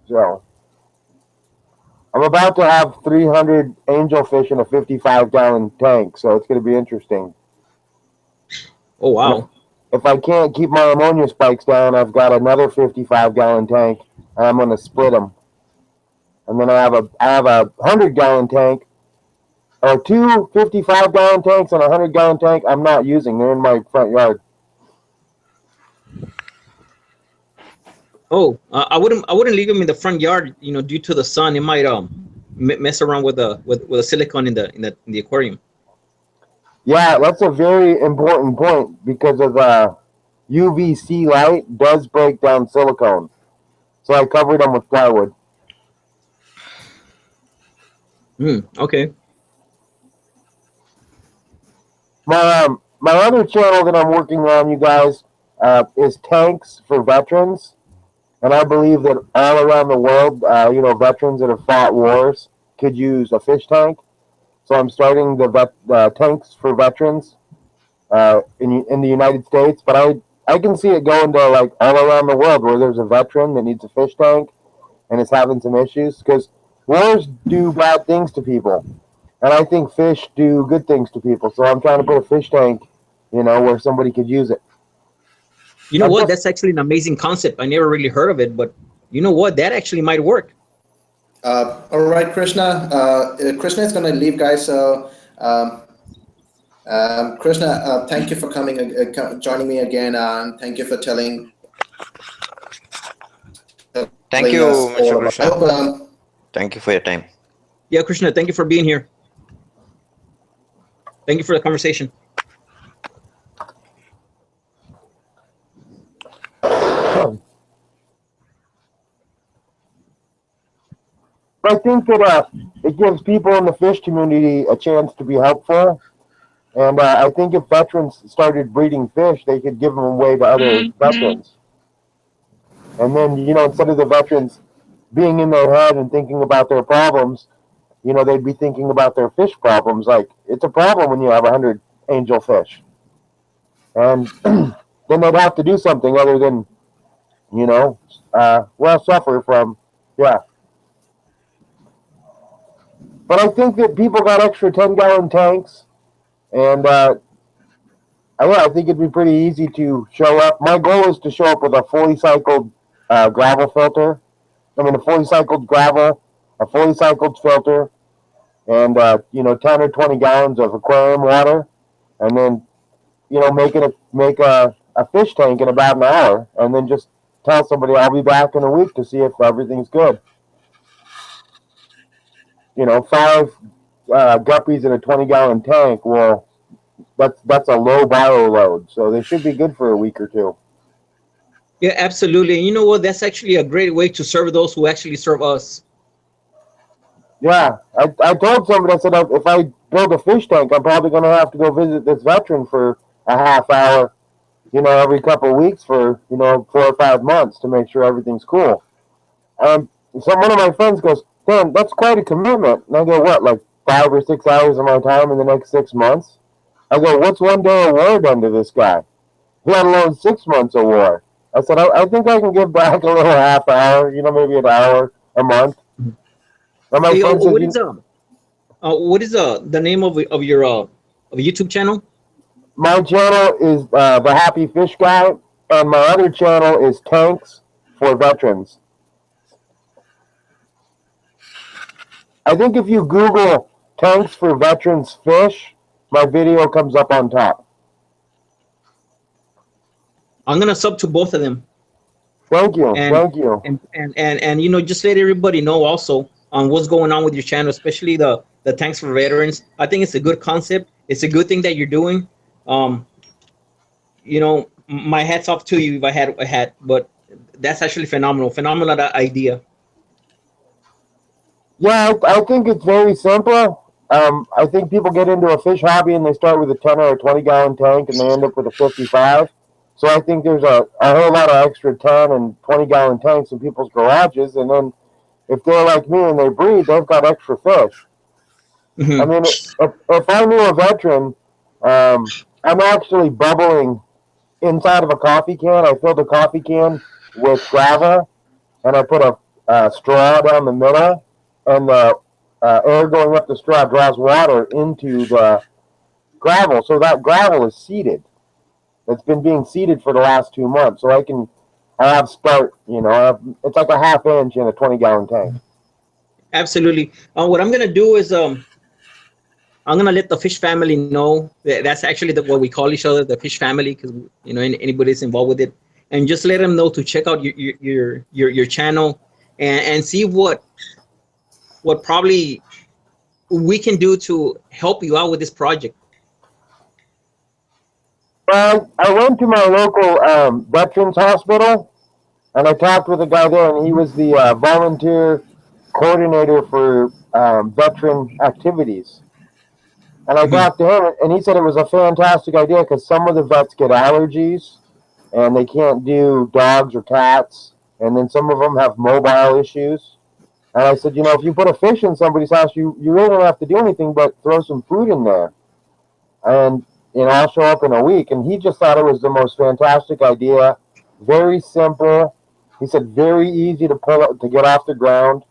So I'm about to have 300 angelfish in a 55-gallon tank, so it's going to be interesting. Oh, wow. If I can't keep my ammonia spikes down, I've got another 55-gallon tank, and I'm going to split them. And then I have a 100-gallon tank, or two 55-gallon tanks and a 100-gallon tank I'm not using. They're in my front yard. Oh, I wouldn't leave them in the front yard, due to the sun. It might mess around with the silicone in the aquarium. Yeah, that's a very important point because of UVC light does break down silicone. So I covered them with plywood. Okay. My other channel that I'm working on, you guys, is tanks for veterans. And I believe that all around the world, veterans that have fought wars could use a fish tank. So I'm starting the tanks for veterans in the United States. But I can see it going to like all around the world where there's a veteran that needs a fish tank and is having some issues. Because wars do bad things to people. And I think fish do good things to people. So I'm trying to put a fish tank, where somebody could use it. You know what? That's actually an amazing concept. I never really heard of it, but you know what? That actually might work. All right, Krishna. Krishna is going to leave, guys. So, Krishna, thank you for joining me again, and thank you for telling. Thank you, Mr. Krishna. I hope, thank you for your time. Yeah, Krishna, thank you for being here. Thank you for the conversation. I think that it gives people in the fish community a chance to be helpful. And I think if veterans started breeding fish, they could give them away to other veterans. And then, instead of the veterans being in their head and thinking about their problems, they'd be thinking about their fish problems. Like, it's a problem when you have 100 angelfish. And then they'd have to do something other than, suffer from, yeah. But I think that people got extra 10-gallon tanks, and I think it'd be pretty easy to show up. My goal is to show up with a fully cycled gravel filter. A fully cycled gravel, a fully cycled filter, and 10 or 20 gallons of aquarium water, and then make a a fish tank in about an hour, and then just tell somebody I'll be back in a week to see if everything's good. You know, 5 guppies in a 20-gallon tank. Well, that's a low bio load, so they should be good for a week or two. Yeah, absolutely. And you know what? That's actually a great way to serve those who actually serve us. Yeah, I told somebody, I said, if I build a fish tank, I'm probably going to have to go visit this veteran for a half hour, you know, every couple of weeks for, you know, 4 or 5 months to make sure everything's cool. And so one of my friends goes, Dan, that's quite a commitment. And I go, what, like 5 or 6 hours of my time in the next 6 months? I go, what's 1 day of war done to this guy? Let alone 6 months of war. I said, I think I can give back a little half hour, you know, maybe an hour a month. And my Hey, friend said, what is the name of your YouTube channel? my channel is The Happy Fish Guy, and my other channel is Tanks for Veterans. I think if you Google Tanks for Veterans Fish, my video comes up on top. I'm gonna sub to both of them. Thank you, And- thank you. And you know, just let everybody know also on what's going on with your channel, especially the Tanks for Veterans. I think it's a good concept. It's a good thing that you're doing. You know, my hat's off to you if I had a hat, but that's actually phenomenal idea. Yeah, I think it's very simple. I think people get into a fish hobby and they start with a 10 or a 20-gallon tank and they end up with a 55. So I think there's a whole lot of extra 10 and 20-gallon tanks in people's garages, and then if they're like me and they breed, they've got extra fish. Mhm. I mean, if I knew a veteran, I'm actually bubbling inside of a coffee can. I filled a coffee can with gravel, and I put a straw down the middle, and the air going up the straw draws water into the gravel. So that gravel is seeded. It's been being seeded for the last 2 months. So I have start, you know, it's like a half inch in a 20-gallon tank. Absolutely. What I'm gonna do is I'm gonna let the fish family know that that's actually what we call each other, the fish family, because you know anybody that's involved with it, and just let them know to check out your channel and see what probably we can do to help you out with this project. Well, I went to my local veterans hospital, and I talked with a guy there, and he was the volunteer coordinator for veteran activities. And I talked to him, and he said it was a fantastic idea because some of the vets get allergies, and they can't do dogs or cats, and then some of them have mobile issues. And I said, you know, if you put a fish in somebody's house, you really don't have to do anything but throw some food in there. And, you know, I'll show up in a week. And he just thought it was the most fantastic idea. Very simple. He said very easy to pull up, to get off the ground.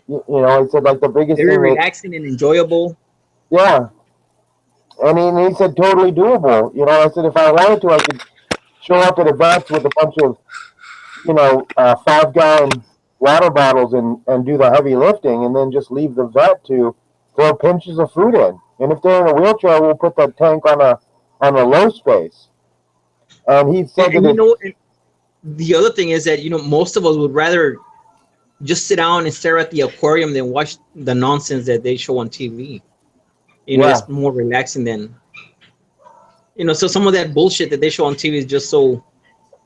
You know, he said like the biggest Very thing. relaxing and enjoyable. Yeah. And he said totally doable. You know, I said if I wanted to, I could show up at a vet with a bunch of, you know, 5-gallon water bottles and do the heavy lifting, and then just leave the vet to throw pinches of food in. And if they're in a wheelchair, we'll put the tank on a low space. And he said And that you know, the other thing is that you know most of us would rather just sit down and stare at the aquarium than watch the nonsense that they show on TV. You know, Yeah. it's more relaxing than, you know, so some of that bullshit that they show on TV is just so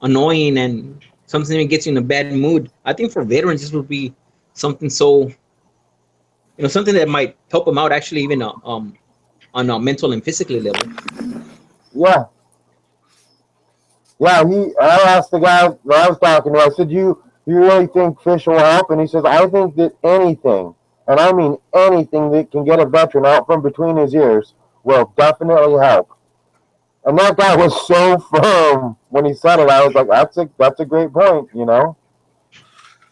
annoying and something that gets you in a bad mood. I think for veterans, this would be something so, you know, something that might help them out actually even on a mental and physically level. Yeah. Yeah, I asked the guy that I was talking to, I said, you really think fish will help? And he says, I think that anything, and I mean anything that can get a veteran out from between his ears will definitely help. And that guy was so firm when he said it. I was like, that's a great point, you know?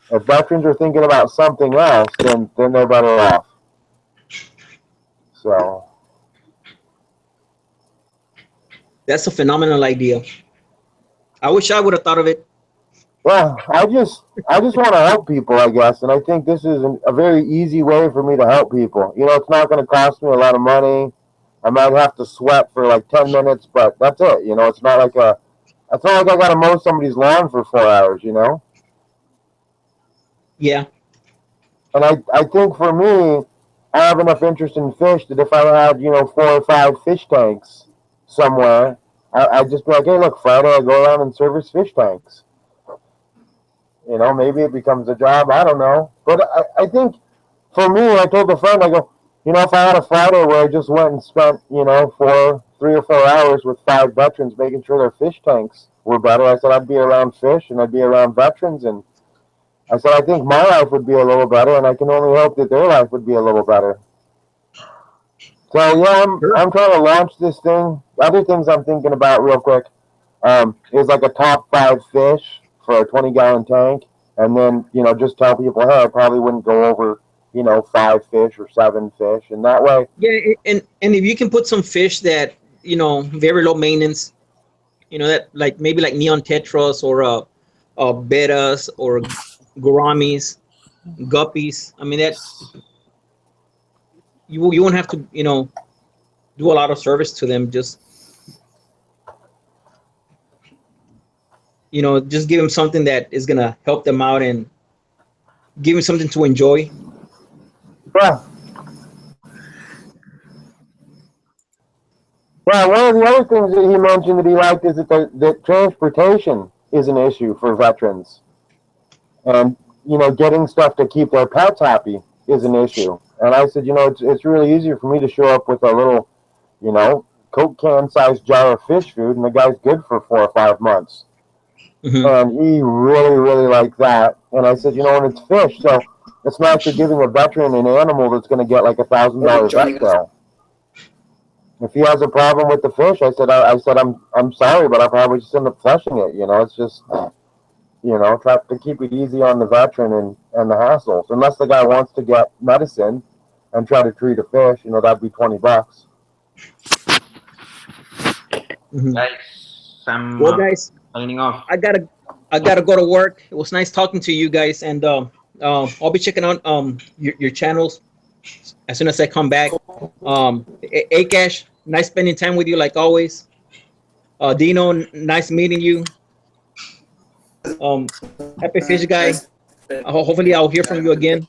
If veterans are thinking about something else, then they're better off. So, That's a phenomenal idea. I wish I would have thought of it. well, I just want to help people, I guess, and I think this is a very easy way for me to help people. You know, it's not going to cost me a lot of money. I might have to sweat for like 10 minutes, but that's it. You know, it's not like It's not like I gotta mow somebody's lawn for 4 hours, you know? Yeah. And I think for me, I have enough interest in fish that if I had, 4 or 5 fish tanks somewhere, I'd just be like, hey, look, Friday I go around and service fish tanks. You know, maybe it becomes a job. I don't know. But I think for me, I told a friend, I go, if I had a Friday where I just went and spent, 3 or 4 hours with 5 veterans making sure their fish tanks were better, I said I'd be around fish and I'd be around veterans. And I said I think my life would be a little better, and I can only hope that their life would be a little better. So yeah, I'm trying to launch this thing. Other things I'm thinking about real quick is like a top 5 fish for a 20-gallon tank, and then just tell people, hey, I probably wouldn't go over 5 fish or 7 fish, and that way. Yeah, and if you can put some fish that very low maintenance, that like maybe like neon tetras or bettas or gouramis, guppies. I mean that you won't have to do a lot of service to them. Just just give them something that is gonna help them out and give them something to enjoy. Yeah. Well, one of the other things that he mentioned that he liked is that transportation is an issue for veterans. And, getting stuff to keep their pets happy is an issue. And I said, it's really easy for me to show up with a little, Coke can-sized jar of fish food, and the guy's good for 4 or 5 months. Mm-hmm. And he really, really liked that. And I said, and it's fish, so it's not like you're giving a veteran an animal that's going to get like $1,000 vet bill. If he has a problem with the fish, I said I'm sorry, but I'll probably just end up flushing it. It's just try to keep it easy on the veteran and the hassles. Unless the guy wants to get medicine and try to treat a fish, that'd be $20. Mm-hmm. Guys, well, guys, signing off. I gotta go to work. It was nice talking to you guys, and I'll be checking out your channels as soon as I come back. Akash, nice spending time with you like always. Dino, nice meeting you. Happy Fish Guy. Hopefully I'll hear from you again.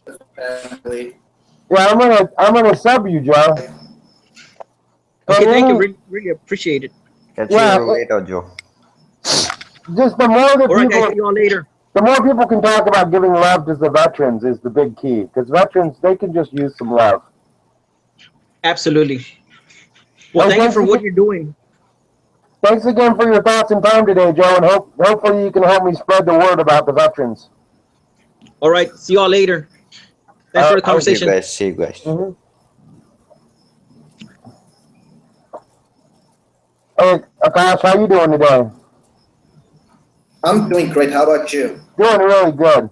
Yeah, I'm gonna sub you, Joe. Okay, thank you. Really appreciate it. Catch you later, Joe. Just the more that all right, people, guys, see you all later. The more people can talk about giving love to the veterans is the big key, because veterans, they can just use some love. Absolutely. Well, thank you for what you're doing. Thanks again for your thoughts and time today, Joe, and hopefully you can help me spread the word about the veterans. All right, see you all later. Thanks for the conversation. See you guys. Mm-hmm. Hey, Akash, how you doing today? I'm doing great. How about you? Doing really good.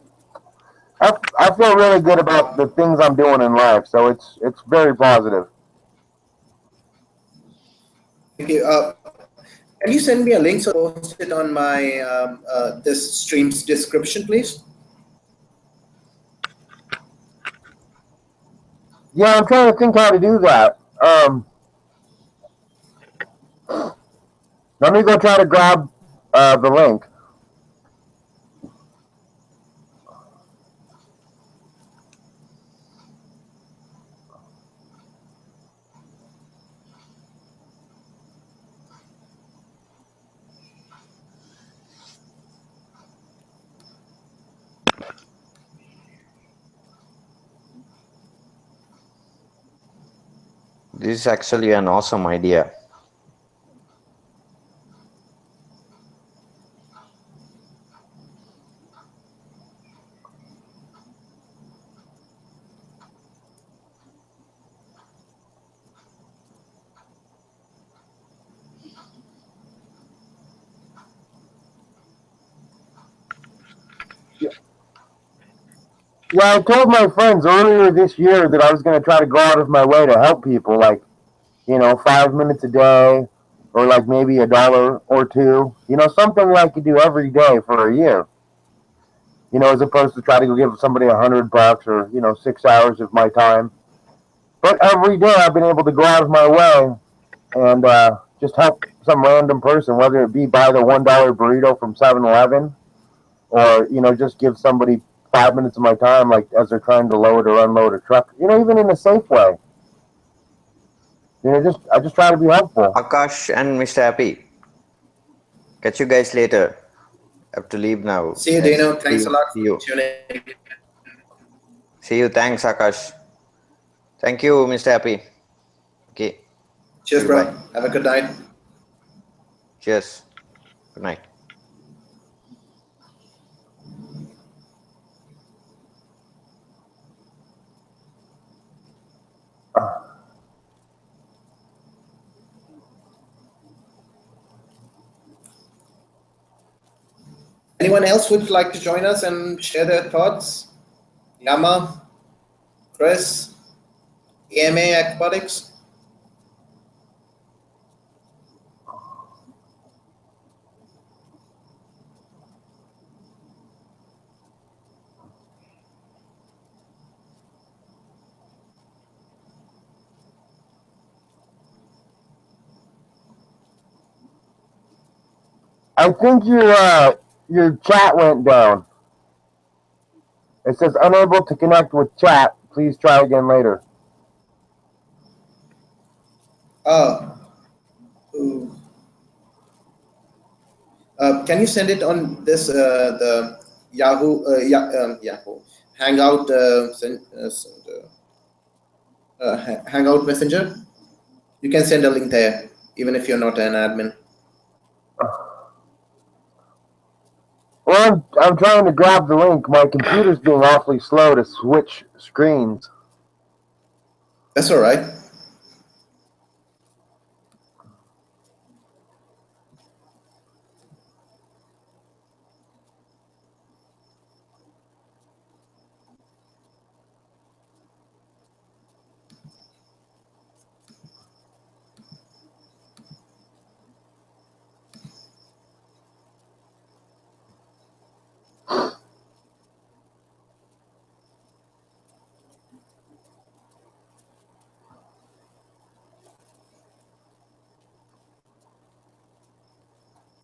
I feel really good about the things I'm doing in life, so it's very positive. Thank you. Can you send me a link so I'll post it on my this stream's description, please? Yeah, I'm trying to think how to do that. Let me go try to grab the link. This is actually an awesome idea. Yeah, I told my friends earlier this year that I was going to try to go out of my way to help people, like, 5 minutes a day, or like maybe $1 or $2, something like you do every day for a year. As opposed to try to go give somebody $100 or 6 hours of my time. But every day I've been able to go out of my way and just help some random person, whether it be buy the $1 burrito from 7-Eleven, or just give somebody 5 minutes of my time, like as they're trying to load or unload a truck. Even in a safe way. I just try to be helpful. Akash and Mr. Happy. Catch you guys later. Have to leave now. See you, Guys. Dino. Thanks a lot See you. for tuning. See you. Thanks, Akash. Thank you, Mr. Happy. Okay. Cheers, See you, bro. bye. Have a good night. Cheers. Good night. Anyone else would like to join us and share their thoughts? Yama, Chris, EMA Aquatics? I think your chat went down. It says unable to connect with chat. Please try again later. Oh. Ooh. Can you send it on this the Yahoo Yahoo Hangout Hangout Messenger? You can send a link there, even if you're not an admin. Well, I'm trying to grab the link. My computer's being awfully slow to switch screens. That's all right.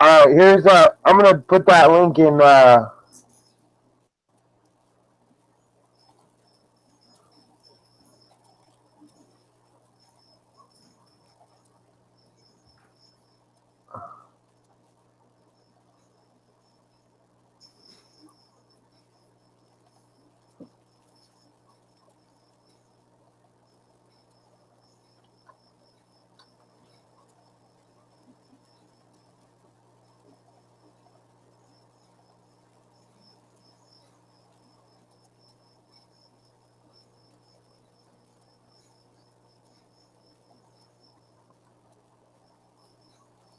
All right, I'm gonna put that link in.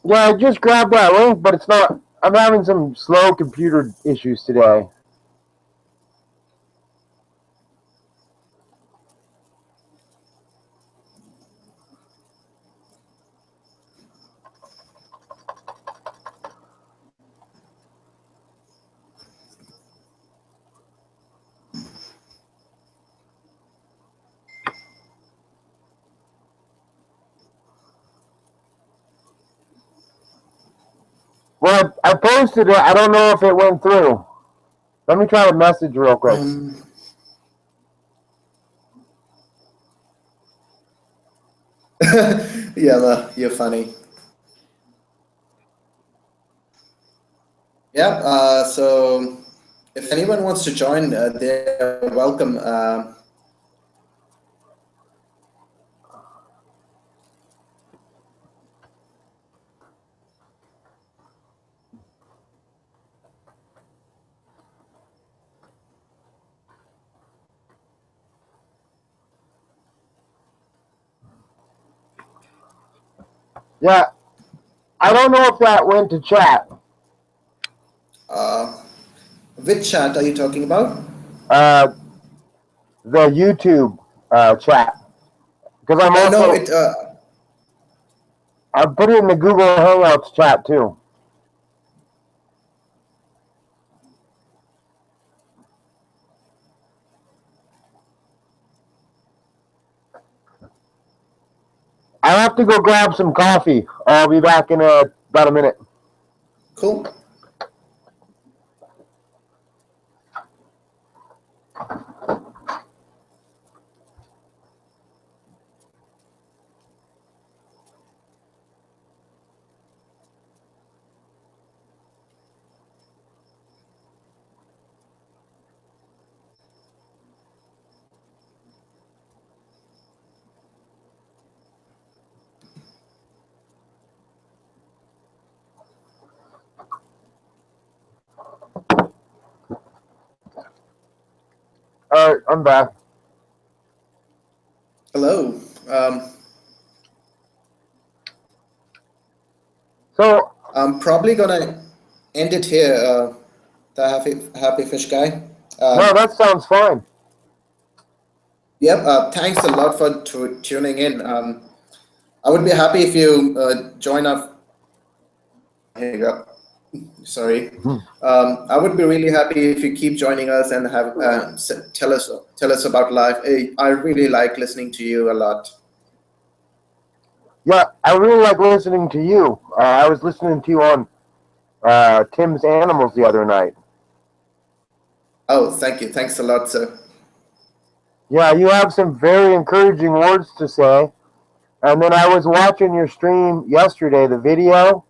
Yeah, I just grabbed that link, but it's not. I'm having some slow computer issues today. Well, I posted it. I don't know if it went through. Let me try to message real quick. Yeah, you're funny. Yeah. So if anyone wants to join, they're welcome. Yeah, I don't know if that went to chat. Which chat are you talking about? The YouTube chat, because I'm Oh no, also it. I put it in the Google Hangouts chat too. I have to go grab some coffee. I'll be back in about a minute. Cool. All right, I'm back. Hello. So I'm probably gonna end it here. The happy fish guy. no, that sounds fine. Yep. Thanks a lot for tuning in. I would be happy if you join us. Here you go. Sorry. I would be really happy if you keep joining us and have tell us about life. I really like listening to you a lot. Yeah, I really like listening to you. I was listening to you on Tim's Animals the other night. Oh, thank you. Thanks a lot, sir. Yeah, you have some very encouraging words to say. And then I was watching your stream yesterday, the video,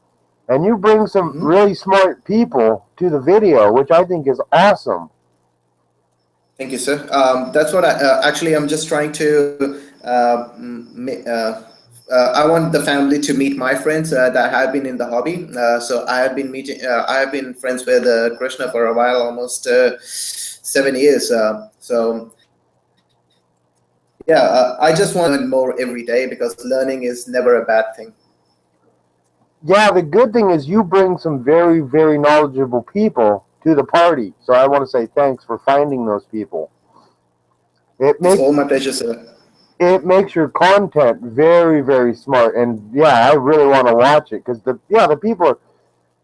and you bring some really smart people to the video, which I think is awesome. Thank you, sir. That's what I'm just trying to. I want the family to meet my friends that have been in the hobby. So I have been meeting. I have been friends with Krishna for a while, almost 7 years. So yeah, I just want to learn more every day because learning is never a bad thing. Yeah, the good thing is you bring some very, very knowledgeable people to the party. So I want to say thanks for finding those people. It's all my pleasure, sir. It makes your content very, very smart. And yeah, I really want to watch it because the people are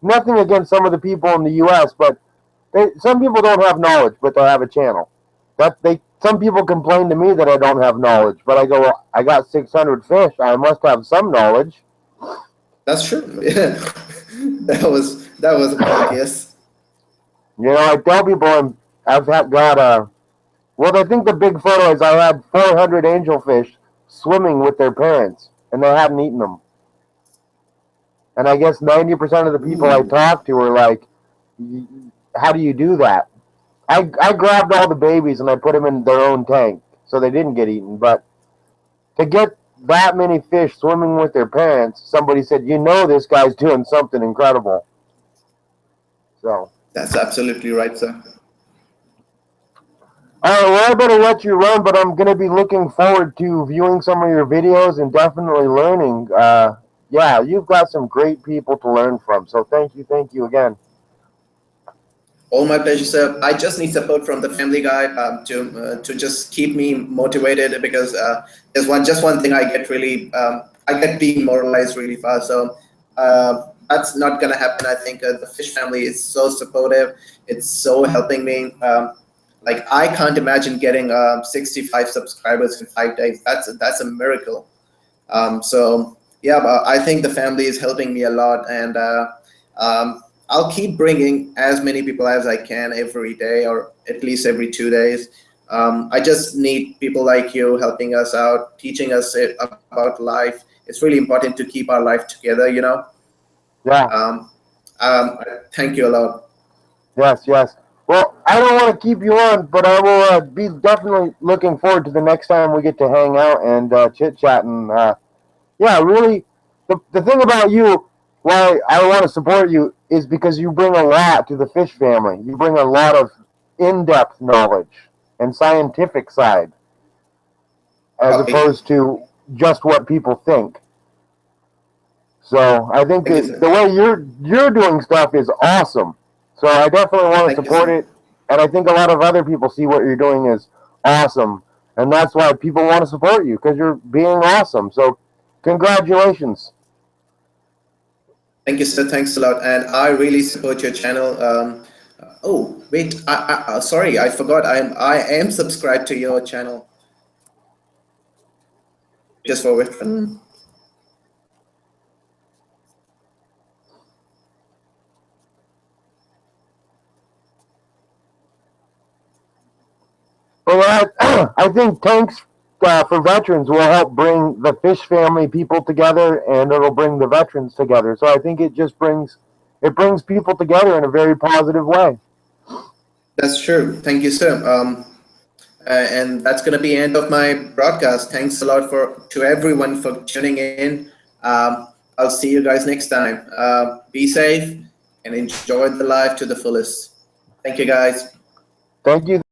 nothing against some of the people in the U.S., but some people don't have knowledge, but they have a channel. Some people complain to me that I don't have knowledge, but I go, well, I got 600 fish. I must have some knowledge. That's true. Yeah, that was a point. Yes. You know, I tell people I've got well, I think the big photo is I had 400 angelfish swimming with their parents, and they hadn't eaten them. And I guess 90% of the people I talk to are like, how do you do that? I grabbed all the babies and I put them in their own tank, so they didn't get eaten. But to get that many fish swimming with their parents, somebody said, you know, this guy's doing something incredible. So That's absolutely right, sir. all right, well, I better let you run, but I'm going to be looking forward to viewing some of your videos and definitely learning. Yeah, you've got some great people to learn from. So thank you again. All my pleasure, sir. I just need support from the family guy to just keep me motivated because there's just one thing I get really I get demoralized really fast. So that's not gonna happen. I think the fish family is so supportive. It's so helping me. Like I can't imagine getting 65 subscribers in 5 days. That's a miracle. So yeah, but I think the family is helping me a lot, and I'll keep bringing as many people as I can every day, or at least every 2 days. I just need people like you helping us out, teaching us about life. It's really important to keep our life together, you know. Yeah. Thank you a lot. Yes. Well, I don't want to keep you on, but I will be definitely looking forward to the next time we get to hang out and chit chat. And yeah, really, the thing about you, why I want to support you, is because you bring a lot to the fish family. You bring a lot of in-depth knowledge and scientific side, as opposed to just what people think. So I think that the way you're doing stuff is awesome. So I definitely want to support it, and I think a lot of other people see what you're doing is awesome, and that's why people want to support you because you're being awesome. So congratulations. Thank you, sir. Thanks a lot, and I really support your channel. Oh wait, sorry, I forgot. I am subscribed to your channel. Just for reference. Well, I think tanks for veterans will help bring the fish family people together, and it'll bring the veterans together. So I think it just brings people together in a very positive way. That's true. Thank you, sir. And that's going to be end of my broadcast. Thanks a lot to everyone for tuning in. I'll see you guys next time. Be safe and enjoy the life to the fullest. Thank you, guys. Thank you.